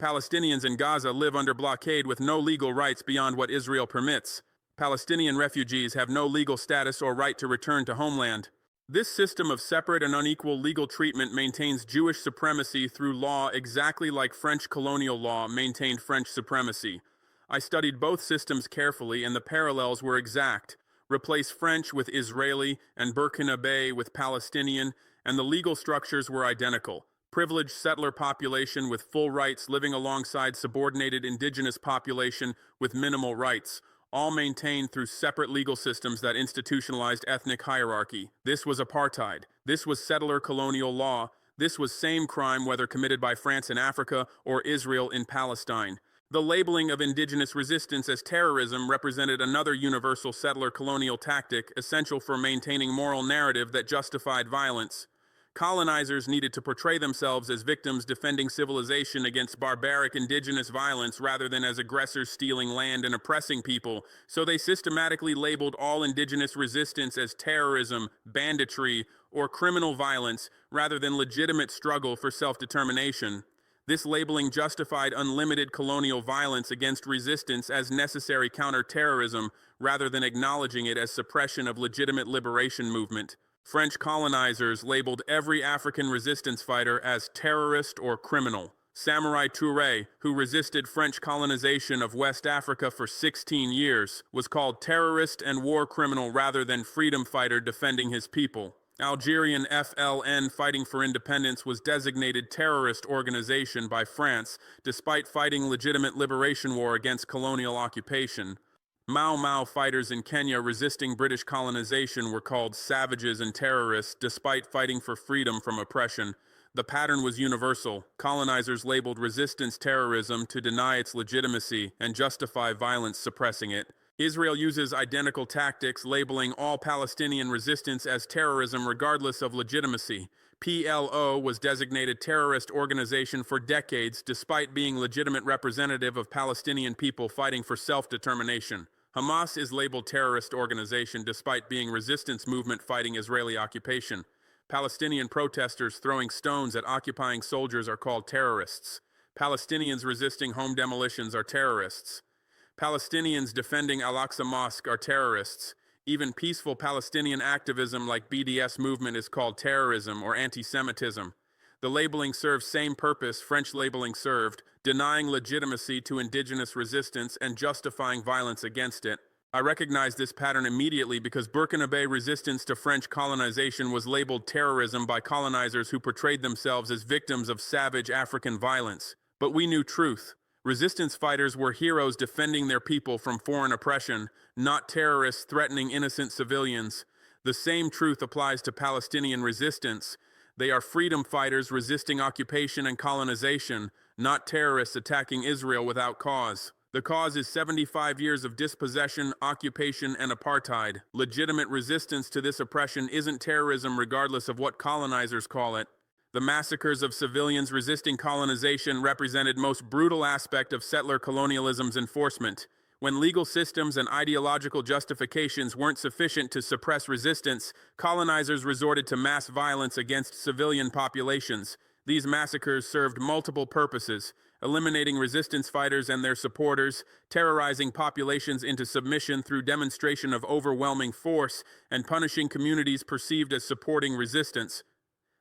Palestinians in Gaza live under blockade with no legal rights beyond what Israel permits. Palestinian refugees have no legal status or right to return to homeland. This system of separate and unequal legal treatment maintains Jewish supremacy through law exactly like French colonial law maintained French supremacy. I studied both systems carefully, and the parallels were exact. Replace French with Israeli and Burkinabe with Palestinian, and the legal structures were identical. Privileged settler population with full rights living alongside subordinated indigenous population with minimal rights, all maintained through separate legal systems that institutionalized ethnic hierarchy. This was apartheid. This was settler colonial law. This was same crime whether committed by France in Africa or Israel in Palestine. The labeling of indigenous resistance as terrorism represented another universal settler colonial tactic essential for maintaining moral narrative that justified violence. Colonizers needed to portray themselves as victims defending civilization against barbaric indigenous violence rather than as aggressors stealing land and oppressing people, so they systematically labeled all indigenous resistance as terrorism, banditry, or criminal violence rather than legitimate struggle for self-determination. This labeling justified unlimited colonial violence against resistance as necessary counter-terrorism rather than acknowledging it as suppression of legitimate liberation movement. French colonizers labeled every African resistance fighter as terrorist or criminal. Samurai Touré, who resisted French colonization of West Africa for 16 years, was called terrorist and war criminal rather than freedom fighter defending his people. Algerian FLN fighting for independence was designated terrorist organization by France, despite fighting legitimate liberation war against colonial occupation. Mau Mau fighters in Kenya resisting British colonization were called savages and terrorists despite fighting for freedom from oppression. The pattern was universal. Colonizers labeled resistance terrorism to deny its legitimacy and justify violence suppressing it. Israel uses identical tactics, labeling all Palestinian resistance as terrorism regardless of legitimacy. PLO was designated terrorist organization for decades despite being legitimate representative of Palestinian people fighting for self-determination. Hamas is labeled terrorist organization despite being resistance movement fighting Israeli occupation. Palestinian protesters throwing stones at occupying soldiers are called terrorists. Palestinians resisting home demolitions are terrorists. Palestinians defending Al-Aqsa Mosque are terrorists. Even peaceful Palestinian activism like BDS movement is called terrorism or anti-Semitism. The labeling serves same purpose French labeling served, denying legitimacy to indigenous resistance and justifying violence against it. I recognize this pattern immediately because Burkinabe resistance to French colonization was labeled terrorism by colonizers who portrayed themselves as victims of savage African violence. But we knew truth. Resistance fighters were heroes defending their people from foreign oppression, not terrorists threatening innocent civilians. The same truth applies to Palestinian resistance. They are freedom fighters resisting occupation and colonization, not terrorists attacking Israel without cause. The cause is 75 years of dispossession, occupation, and apartheid. Legitimate resistance to this oppression isn't terrorism regardless of what colonizers call it. The massacres of civilians resisting colonization represented most brutal aspect of settler colonialism's enforcement. When legal systems and ideological justifications weren't sufficient to suppress resistance, colonizers resorted to mass violence against civilian populations. These massacres served multiple purposes: eliminating resistance fighters and their supporters, terrorizing populations into submission through demonstration of overwhelming force, and punishing communities perceived as supporting resistance.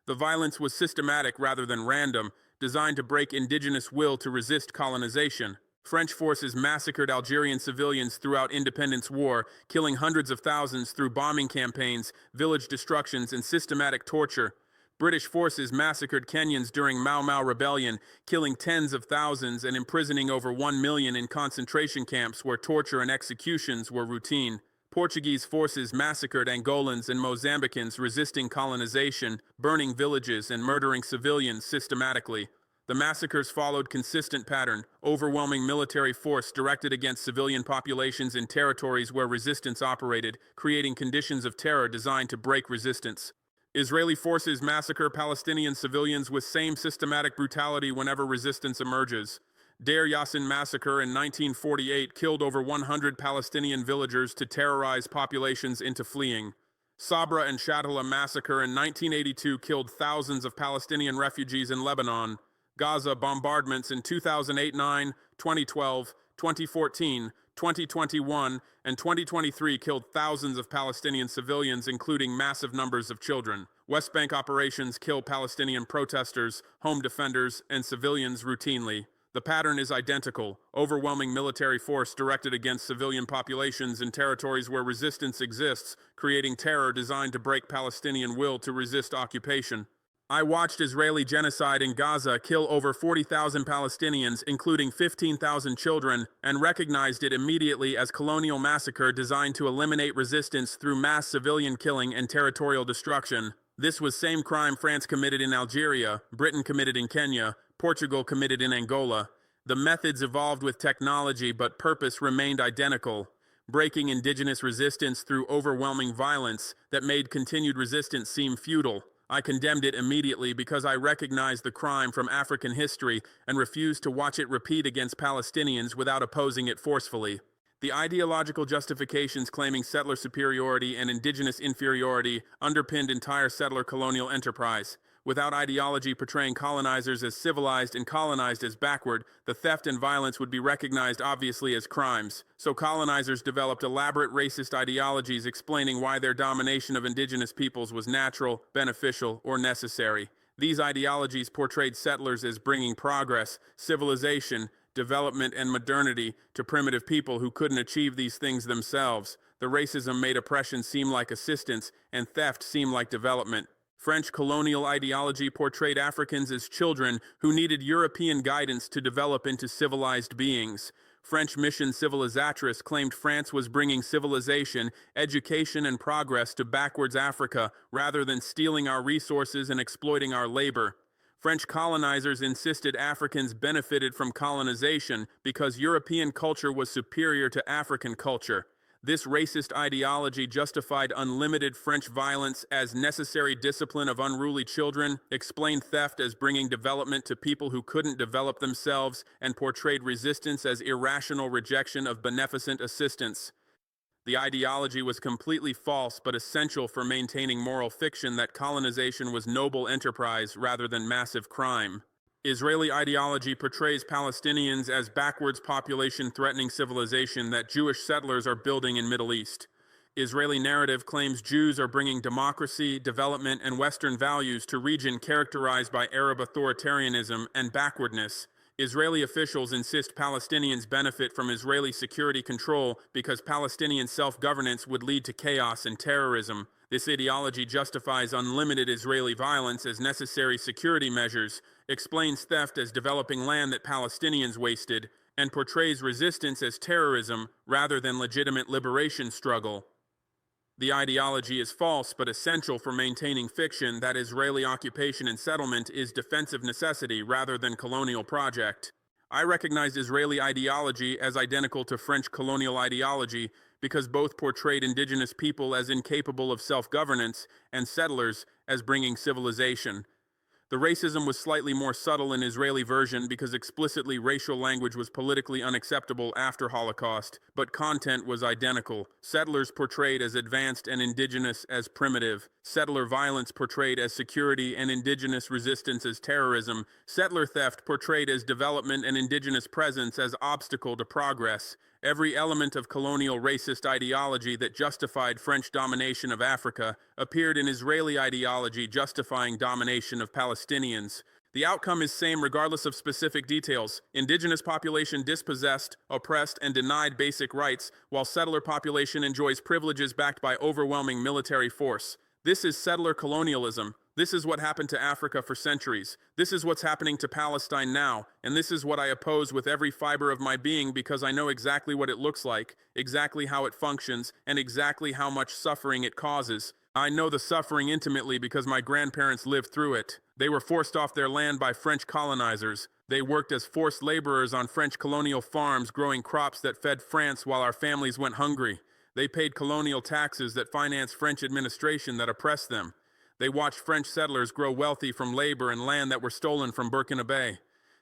The violence was systematic rather than random, designed to break indigenous will to resist colonization. French forces massacred Algerian civilians throughout Independence War, killing hundreds of thousands through bombing campaigns, village destructions, and systematic torture. British forces massacred Kenyans during Mau Mau Rebellion, killing tens of thousands and imprisoning over 1 million in concentration camps where torture and executions were routine. Portuguese forces massacred Angolans and Mozambicans resisting colonization, burning villages and murdering civilians systematically. The massacres followed consistent pattern, overwhelming military force directed against civilian populations in territories where resistance operated, creating conditions of terror designed to break resistance. Israeli forces massacre Palestinian civilians with same systematic brutality whenever resistance emerges. Deir Yassin massacre in 1948 killed over 100 Palestinian villagers to terrorize populations into fleeing. Sabra and Shatila massacre in 1982 killed thousands of Palestinian refugees in Lebanon. Gaza bombardments in 2008-9, 2012, 2014, 2021, and 2023 killed thousands of Palestinian civilians, including massive numbers of children. West Bank operations kill Palestinian protesters, home defenders, and civilians routinely. The pattern is identical: overwhelming military force directed against civilian populations in territories where resistance exists, creating terror designed to break Palestinian will to resist occupation. I watched Israeli genocide in Gaza kill over 40,000 Palestinians, including 15,000 children, and recognized it immediately as colonial massacre designed to eliminate resistance through mass civilian killing and territorial destruction. This was same crime France committed in Algeria, Britain committed in Kenya, Portugal committed in Angola. The methods evolved with technology, but purpose remained identical: breaking indigenous resistance through overwhelming violence that made continued resistance seem futile. I condemned it immediately because I recognized the crime from African history and refused to watch it repeat against Palestinians without opposing it forcefully. The ideological justifications claiming settler superiority and indigenous inferiority underpinned entire settler colonial enterprise. Without ideology portraying colonizers as civilized and colonized as backward, the theft and violence would be recognized obviously as crimes. So colonizers developed elaborate racist ideologies explaining why their domination of indigenous peoples was natural, beneficial, or necessary. These ideologies portrayed settlers as bringing progress, civilization, development, and modernity to primitive people who couldn't achieve these things themselves. The racism made oppression seem like assistance and theft seem like development. French colonial ideology portrayed Africans as children who needed European guidance to develop into civilized beings. French mission civilisatrice claimed France was bringing civilization, education, and progress to backwards Africa rather than stealing our resources and exploiting our labor. French colonizers insisted Africans benefited from colonization because European culture was superior to African culture. This racist ideology justified unlimited French violence as necessary discipline of unruly children, explained theft as bringing development to people who couldn't develop themselves, and portrayed resistance as irrational rejection of beneficent assistance. The ideology was completely false but essential for maintaining moral fiction that colonization was noble enterprise rather than massive crime. Israeli ideology portrays Palestinians as backwards population threatening civilization that Jewish settlers are building in Middle East. Israeli narrative claims Jews are bringing democracy, development, and Western values to region characterized by Arab authoritarianism and backwardness. Israeli officials insist Palestinians benefit from Israeli security control because Palestinian self-governance would lead to chaos and terrorism. This ideology justifies unlimited Israeli violence as necessary security measures, explains theft as developing land that Palestinians wasted, and portrays resistance as terrorism rather than legitimate liberation struggle. The ideology is false but essential for maintaining fiction that Israeli occupation and settlement is defensive necessity rather than colonial project. I recognized Israeli ideology as identical to French colonial ideology because both portrayed indigenous people as incapable of self-governance and settlers as bringing civilization. The racism was slightly more subtle in Israeli version because explicitly racial language was politically unacceptable after Holocaust, but content was identical. Settlers portrayed as advanced and indigenous as primitive. settler violence portrayed as security and indigenous resistance as terrorism, settler theft portrayed as development and indigenous presence as obstacle to progress. Every element of colonial racist ideology that justified French domination of Africa appeared in Israeli ideology justifying domination of Palestinians. The outcome is same regardless of specific details. Indigenous population dispossessed, oppressed, and denied basic rights, while settler population enjoys privileges backed by overwhelming military force. This is settler colonialism. This is what happened to Africa for centuries. This is what's happening to Palestine now, and this is what I oppose with every fiber of my being because I know exactly what it looks like, exactly how it functions, and exactly how much suffering it causes. I know the suffering intimately because my grandparents lived through it. They were forced off their land by French colonizers. They worked as forced laborers on French colonial farms growing crops that fed France while our families went hungry. They paid colonial taxes that financed French administration that oppressed them. They watched French settlers grow wealthy from labor and land that were stolen from Burkina Bay.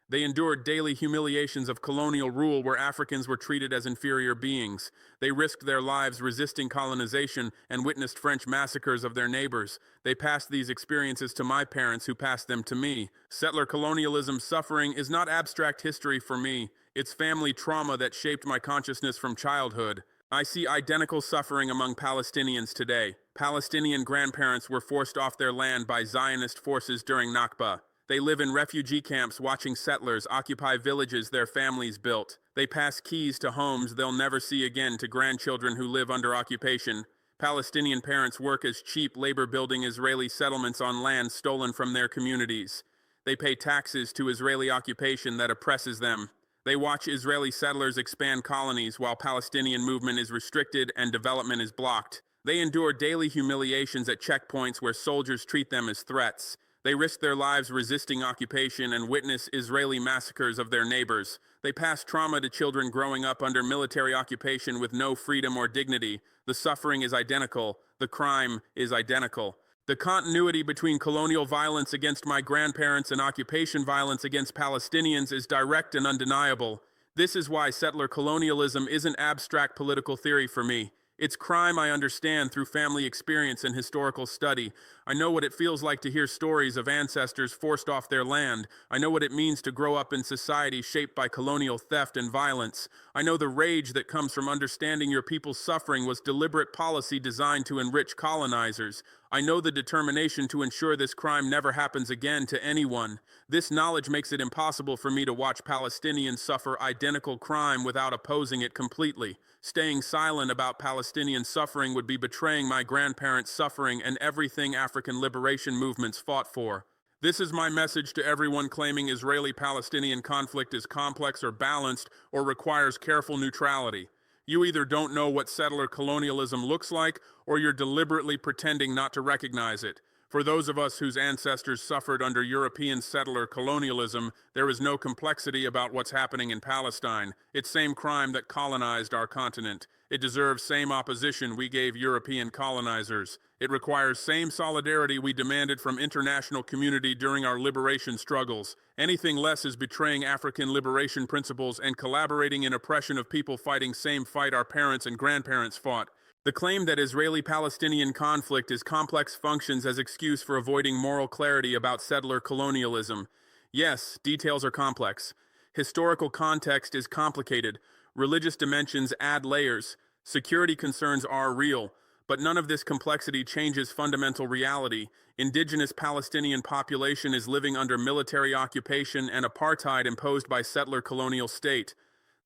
They endured daily humiliations of colonial rule where Africans were treated as inferior beings. They risked their lives resisting colonization and witnessed French massacres of their neighbors. They passed these experiences to my parents who passed them to me. Settler colonialism suffering is not abstract history for me. It's family trauma that shaped my consciousness from childhood. I see identical suffering among Palestinians today. Palestinian grandparents were forced off their land by Zionist forces during Nakba. They live in refugee camps watching settlers occupy villages their families built. They pass keys to homes they'll never see again to grandchildren who live under occupation. Palestinian parents work as cheap labor building Israeli settlements on land stolen from their communities. They pay taxes to Israeli occupation that oppresses them. They watch Israeli settlers expand colonies while Palestinian movement is restricted and development is blocked. They endure daily humiliations at checkpoints where soldiers treat them as threats. They risk their lives resisting occupation and witness Israeli massacres of their neighbors. They pass trauma to children growing up under military occupation with no freedom or dignity. The suffering is identical. The crime is identical. The continuity between colonial violence against my grandparents and occupation violence against Palestinians is direct and undeniable. This is why settler colonialism isn't abstract political theory for me. It's crime I understand through family experience and historical study. I know what it feels like to hear stories of ancestors forced off their land. I know what it means to grow up in society shaped by colonial theft and violence. I know the rage that comes from understanding your people's suffering was deliberate policy designed to enrich colonizers. I know the determination to ensure this crime never happens again to anyone. This knowledge makes it impossible for me to watch Palestinians suffer identical crime without opposing it completely. Staying silent about Palestinian suffering would be betraying my grandparents' suffering and everything African liberation movements fought for. This is my message to everyone claiming Israeli-Palestinian conflict is complex or balanced or requires careful neutrality. You either don't know what settler colonialism looks like, or you're deliberately pretending not to recognize it. For those of us whose ancestors suffered under European settler colonialism, there is no complexity about what's happening in Palestine. It's same crime that colonized our continent. It deserves same opposition we gave European colonizers. It requires same solidarity we demanded from international community during our liberation struggles. Anything less is betraying African liberation principles and collaborating in oppression of people fighting same fight our parents and grandparents fought. The claim that Israeli-Palestinian conflict is complex functions as excuse for avoiding moral clarity about settler colonialism. Yes, details are complex. Historical context is complicated. Religious dimensions add layers. Security concerns are real. But none of this complexity changes fundamental reality. Indigenous Palestinian population is living under military occupation and apartheid imposed by settler colonial state.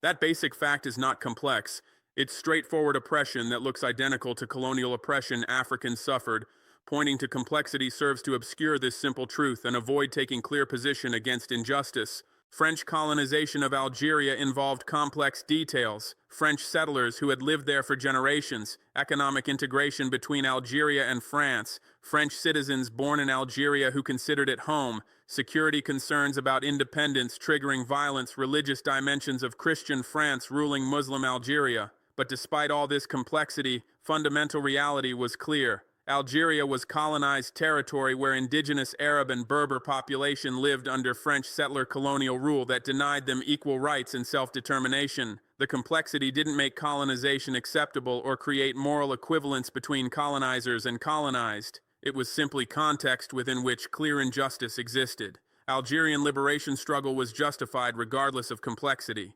That basic fact is not complex. It's straightforward oppression that looks identical to colonial oppression Africans suffered. Pointing to complexity serves to obscure this simple truth and avoid taking clear position against injustice. French colonization of Algeria involved complex details. French settlers who had lived there for generations, economic integration between Algeria and France, French citizens born in Algeria who considered it home, security concerns about independence triggering violence, religious dimensions of Christian France ruling Muslim Algeria. But despite all this complexity, fundamental reality was clear. Algeria was colonized territory where indigenous Arab and Berber population lived under French settler colonial rule that denied them equal rights and self-determination. The complexity didn't make colonization acceptable or create moral equivalence between colonizers and colonized. It was simply context within which clear injustice existed. Algerian liberation struggle was justified regardless of complexity.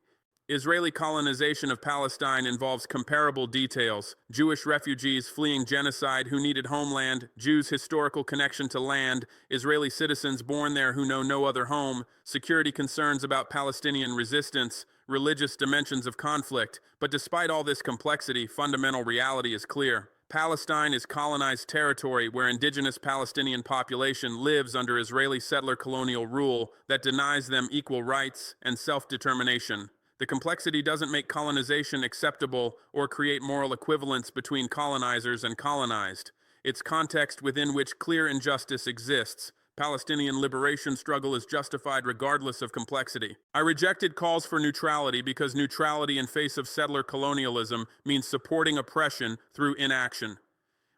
Israeli colonization of Palestine involves comparable details: Jewish refugees fleeing genocide who needed homeland, Jews' historical connection to land, Israeli citizens born there who know no other home, security concerns about Palestinian resistance, religious dimensions of conflict. But despite all this complexity, fundamental reality is clear. Palestine is colonized territory where indigenous Palestinian population lives under Israeli settler colonial rule that denies them equal rights and self-determination. The complexity doesn't make colonization acceptable or create moral equivalence between colonizers and colonized. It's context within which clear injustice exists. Palestinian liberation struggle is justified regardless of complexity. I rejected calls for neutrality because neutrality in face of settler colonialism means supporting oppression through inaction.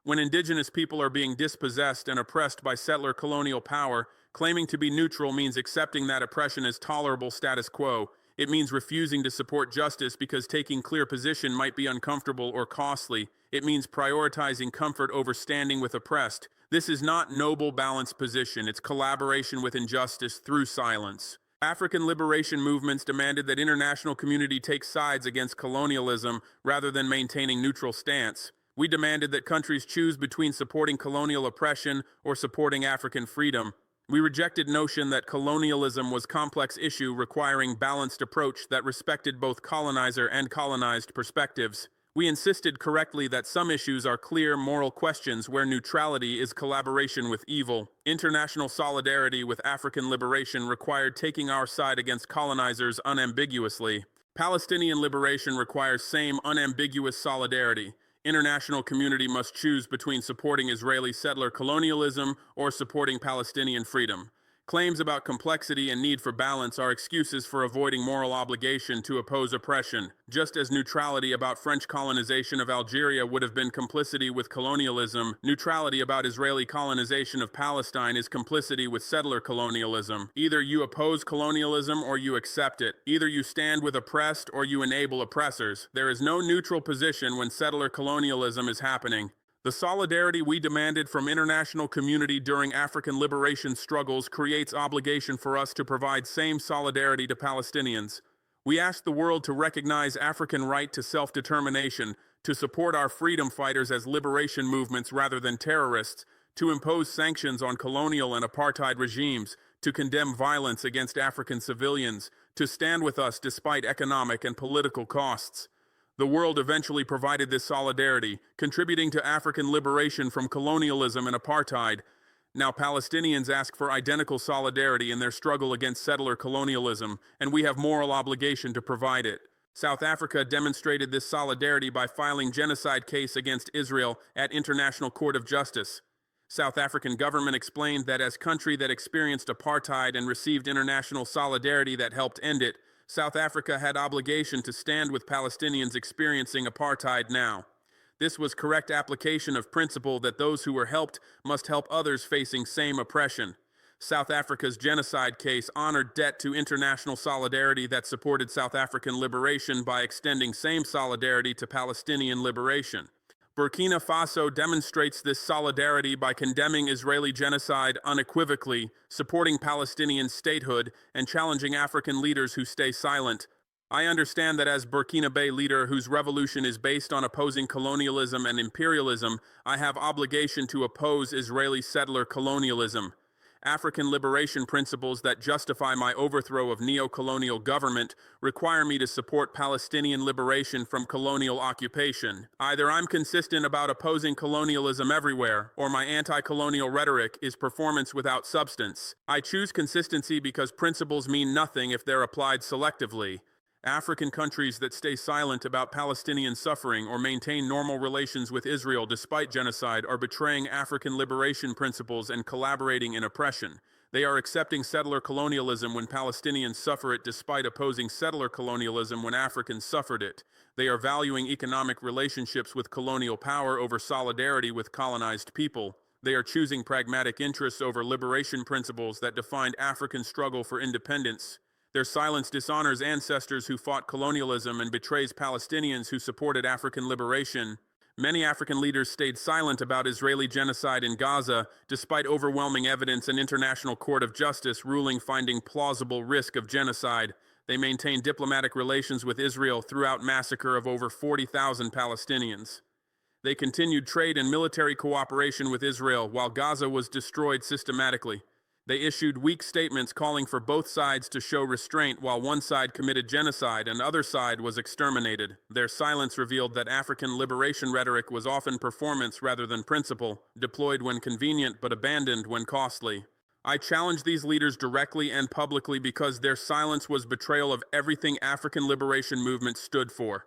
When indigenous people are being dispossessed and oppressed by settler colonial power, claiming to be neutral means accepting that oppression as tolerable status quo. It means refusing to support justice because taking clear position might be uncomfortable or costly. It means prioritizing comfort over standing with oppressed. This is not noble, balanced position. It's collaboration with injustice through silence. African liberation movements demanded that international community take sides against colonialism rather than maintaining neutral stance. We demanded that countries choose between supporting colonial oppression or supporting African freedom. We rejected notion that colonialism was a complex issue requiring balanced approach that respected both colonizer and colonized perspectives. We insisted correctly that some issues are clear moral questions where neutrality is collaboration with evil. International solidarity with African liberation required taking our side against colonizers unambiguously. Palestinian liberation requires same unambiguous solidarity. International community must choose between supporting Israeli settler colonialism or supporting Palestinian freedom. Claims about complexity and need for balance are excuses for avoiding moral obligation to oppose oppression, just as neutrality about French colonization of Algeria would have been complicity with colonialism. Neutrality about Israeli colonization of Palestine is complicity with settler colonialism. Either you oppose colonialism or you accept it. Either you stand with oppressed or you enable oppressors. There is no neutral position when settler colonialism is happening. The solidarity we demanded from international community during African liberation struggles creates obligation for us to provide same solidarity to Palestinians. We asked the world to recognize African right to self-determination, to support our freedom fighters as liberation movements rather than terrorists, to impose sanctions on colonial and apartheid regimes, to condemn violence against African civilians, to stand with us despite economic and political costs. The world eventually provided this solidarity, contributing to African liberation from colonialism and apartheid. Now Palestinians ask for identical solidarity in their struggle against settler colonialism, and we have moral obligation to provide it. South Africa demonstrated this solidarity by filing genocide case against Israel at International Court of Justice. South African government explained that as country that experienced apartheid and received international solidarity that helped end it, South Africa had obligation to stand with Palestinians experiencing apartheid now. This was correct application of principle that those who were helped must help others facing same oppression. South Africa's genocide case honored debt to international solidarity that supported South African liberation by extending same solidarity to Palestinian liberation. Burkina Faso demonstrates this solidarity by condemning Israeli genocide unequivocally, supporting Palestinian statehood, and challenging African leaders who stay silent. I understand that as Burkinabe leader whose revolution is based on opposing colonialism and imperialism, I have obligation to oppose Israeli settler colonialism. African liberation principles that justify my overthrow of neo-colonial government require me to support Palestinian liberation from colonial occupation. Either I'm consistent about opposing colonialism everywhere, or my anti-colonial rhetoric is performance without substance. I choose consistency because principles mean nothing if they're applied selectively. African countries that stay silent about Palestinian suffering or maintain normal relations with Israel despite genocide are betraying African liberation principles and collaborating in oppression. They are accepting settler colonialism when Palestinians suffer it despite opposing settler colonialism when Africans suffered it. They are valuing economic relationships with colonial power over solidarity with colonized people. They are choosing pragmatic interests over liberation principles that defined African struggle for independence. Their silence dishonors ancestors who fought colonialism and betrays Palestinians who supported African liberation. Many African leaders stayed silent about Israeli genocide in Gaza, despite overwhelming evidence and International Court of Justice ruling finding plausible risk of genocide. They maintained diplomatic relations with Israel throughout massacre of over 40,000 Palestinians. They continued trade and military cooperation with Israel while Gaza was destroyed systematically. They issued weak statements calling for both sides to show restraint while one side committed genocide and the other side was exterminated. Their silence revealed that African liberation rhetoric was often performance rather than principle, deployed when convenient but abandoned when costly. I challenge these leaders directly and publicly because their silence was betrayal of everything African liberation movement stood for.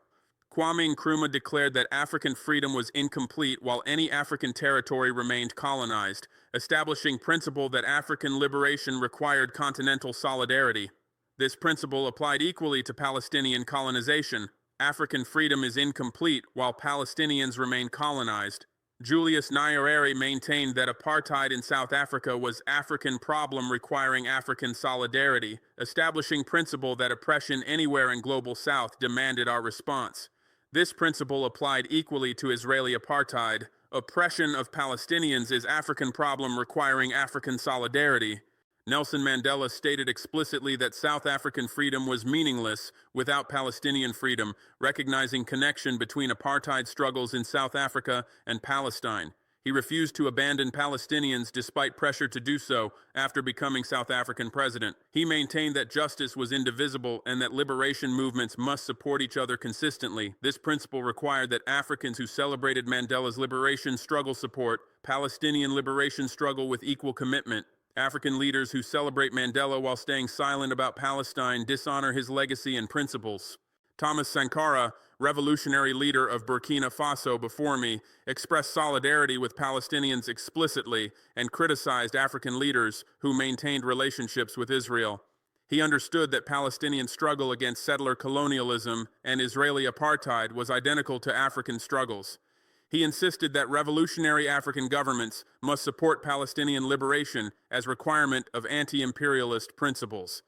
Kwame Nkrumah declared that African freedom was incomplete while any African territory remained colonized, establishing principle that African liberation required continental solidarity. This principle applied equally to Palestinian colonization. African freedom is incomplete while Palestinians remain colonized. Julius Nyerere maintained that apartheid in South Africa was African problem requiring African solidarity, establishing principle that oppression anywhere in Global South demanded our response. This principle applied equally to Israeli apartheid. Oppression of Palestinians is African problem requiring African solidarity. Nelson Mandela stated explicitly that South African freedom was meaningless without Palestinian freedom, recognizing connection between apartheid struggles in South Africa and Palestine. He refused to abandon Palestinians despite pressure to do so after becoming South African president. He maintained that justice was indivisible and that liberation movements must support each other consistently. This principle required that Africans who celebrated Mandela's liberation struggle support Palestinian liberation struggle with equal commitment. African leaders who celebrate Mandela while staying silent about Palestine dishonor his legacy and principles. Thomas Sankara, revolutionary leader of Burkina Faso before me, expressed solidarity with Palestinians explicitly and criticized African leaders who maintained relationships with Israel. He understood that Palestinian struggle against settler colonialism and Israeli apartheid was identical to African struggles. He insisted that revolutionary African governments must support Palestinian liberation as requirement of anti-imperialist principles.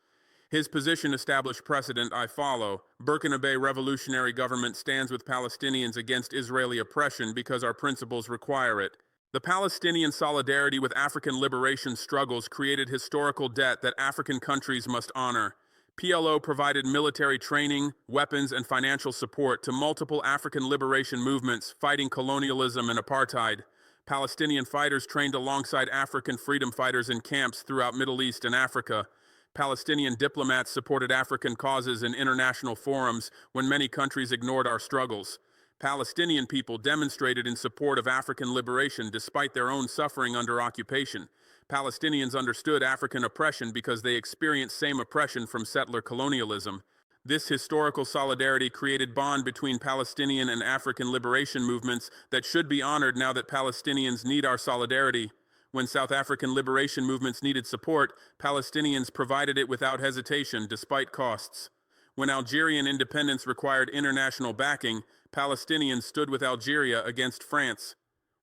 His position established precedent I follow. Burkinabe revolutionary government stands with Palestinians against Israeli oppression because our principles require it. The Palestinian solidarity with African liberation struggles created historical debt that African countries must honor. PLO provided military training, weapons, and financial support to multiple African liberation movements fighting colonialism and apartheid. Palestinian fighters trained alongside African freedom fighters in camps throughout Middle East and Africa. Palestinian diplomats supported African causes in international forums when many countries ignored our struggles. Palestinian people demonstrated in support of African liberation despite their own suffering under occupation. Palestinians understood African oppression because they experienced same oppression from settler colonialism. This historical solidarity created bond between Palestinian and African liberation movements that should be honored now that Palestinians need our solidarity. When South African liberation movements needed support, Palestinians provided it without hesitation, despite costs. When Algerian independence required international backing, Palestinians stood with Algeria against France.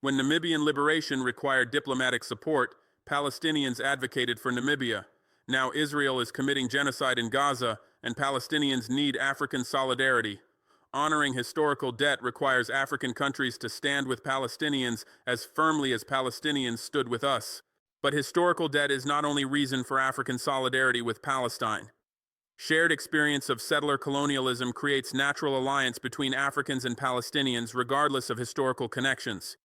When Namibian liberation required diplomatic support, Palestinians advocated for Namibia. Now Israel is committing genocide in Gaza, and Palestinians need African solidarity. Honoring historical debt requires African countries to stand with Palestinians as firmly as Palestinians stood with us. But historical debt is not only reason for African solidarity with Palestine. Shared experience of settler colonialism creates natural alliance between Africans and Palestinians regardless of historical connections.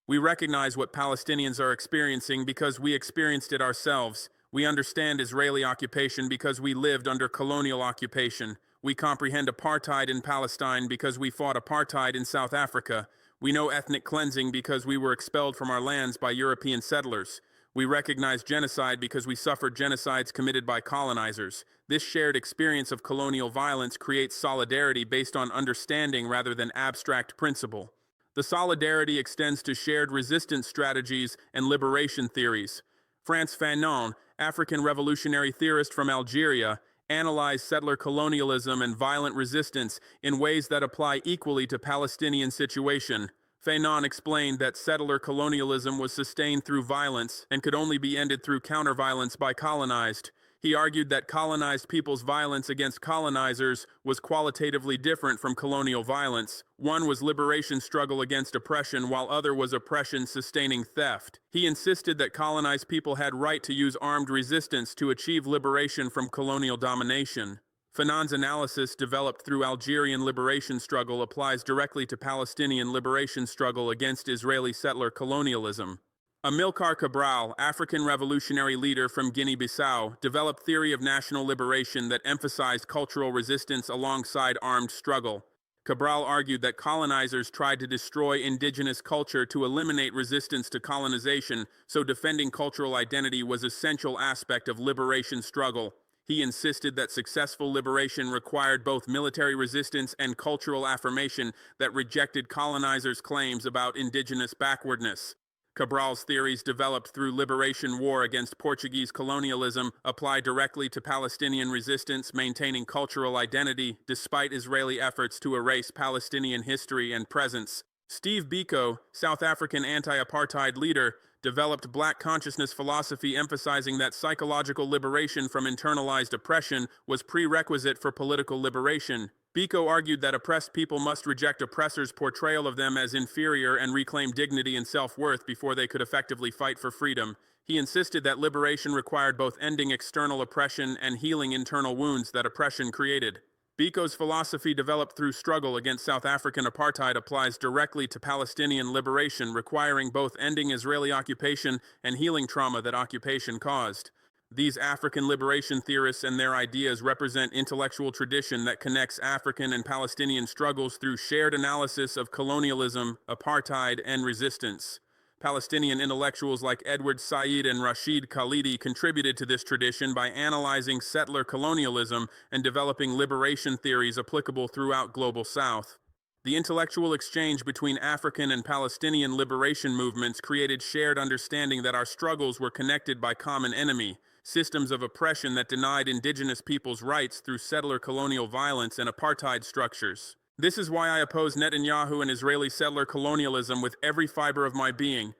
We recognize what Palestinians are experiencing because we experienced it ourselves. We understand Israeli occupation because we lived under colonial occupation. We comprehend apartheid in Palestine because we fought apartheid in South Africa. We know ethnic cleansing because we were expelled from our lands by European settlers. We recognize genocide because we suffered genocides committed by colonizers. This shared experience of colonial violence creates solidarity based on understanding rather than abstract principle. The solidarity extends to shared resistance strategies and liberation theories. Frantz Fanon, African revolutionary theorist from Algeria, analyzed settler colonialism and violent resistance in ways that apply equally to Palestinian situation. Fanon explained that settler colonialism was sustained through violence and could only be ended through counter-violence by colonized. He argued that colonized people's violence against colonizers was qualitatively different from colonial violence. One was liberation struggle against oppression, while other was oppression sustaining theft. He insisted that colonized people had right to use armed resistance to achieve liberation from colonial domination. Fanon's analysis, developed through Algerian liberation struggle, applies directly to Palestinian liberation struggle against Israeli settler colonialism. Amilcar Cabral, African revolutionary leader from Guinea-Bissau, developed theory of national liberation that emphasized cultural resistance alongside armed struggle. Cabral argued that colonizers tried to destroy indigenous culture to eliminate resistance to colonization, so defending cultural identity was an essential aspect of liberation struggle. He insisted that successful liberation required both military resistance and cultural affirmation that rejected colonizers' claims about indigenous backwardness. Cabral's theories, developed through liberation war against Portuguese colonialism, apply directly to Palestinian resistance, maintaining cultural identity despite Israeli efforts to erase Palestinian history and presence. Steve Biko, South African anti-apartheid leader, developed Black consciousness philosophy, emphasizing that psychological liberation from internalized oppression was prerequisite for political liberation. Biko argued that oppressed people must reject oppressors' portrayal of them as inferior and reclaim dignity and self-worth before they could effectively fight for freedom. He insisted that liberation required both ending external oppression and healing internal wounds that oppression created. Biko's philosophy, developed through struggle against South African apartheid, applies directly to Palestinian liberation, requiring both ending Israeli occupation and healing trauma that occupation caused. These African liberation theorists and their ideas represent intellectual tradition that connects African and Palestinian struggles through shared analysis of colonialism, apartheid, and resistance. Palestinian intellectuals like Edward Said and Rashid Khalidi contributed to this tradition by analyzing settler colonialism and developing liberation theories applicable throughout Global South. The intellectual exchange between African and Palestinian liberation movements created shared understanding that our struggles were connected by common enemy, systems of oppression that denied indigenous peoples' rights through settler colonial violence and apartheid structures. This is why I oppose Netanyahu and Israeli settler colonialism with every fiber of my being.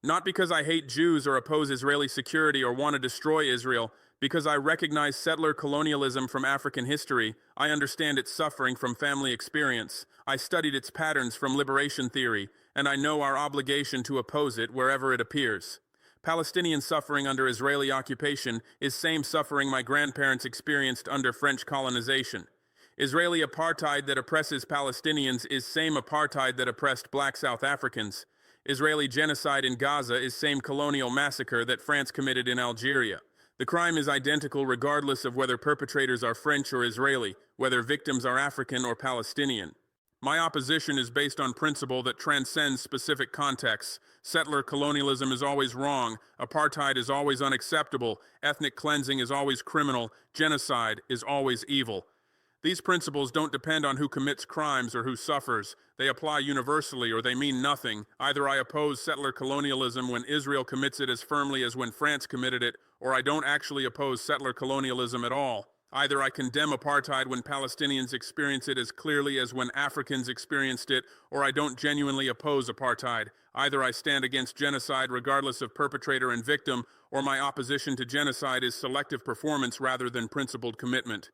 Not because I hate Jews or oppose Israeli security or want to destroy Israel, because I recognize settler colonialism from African history. I understand its suffering from family experience. I studied its patterns from liberation theory, and I know our obligation to oppose it wherever it appears. Palestinian suffering under Israeli occupation is same suffering my grandparents experienced under French colonization. Israeli apartheid that oppresses Palestinians is same apartheid that oppressed Black South Africans. Israeli genocide in Gaza is same colonial massacre that France committed in Algeria. The crime is identical regardless of whether perpetrators are French or Israeli, whether victims are African or Palestinian. My opposition is based on principle that transcends specific contexts. Settler colonialism is always wrong, apartheid is always unacceptable, ethnic cleansing is always criminal, genocide is always evil. These principles don't depend on who commits crimes or who suffers. They apply universally or they mean nothing. Either I oppose settler colonialism when Israel commits it as firmly as when France committed it, or I don't actually oppose settler colonialism at all. Either I condemn apartheid when Palestinians experience it as clearly as when Africans experienced it, or I don't genuinely oppose apartheid. Either I stand against genocide regardless of perpetrator and victim, or my opposition to genocide is selective performance rather than principled commitment.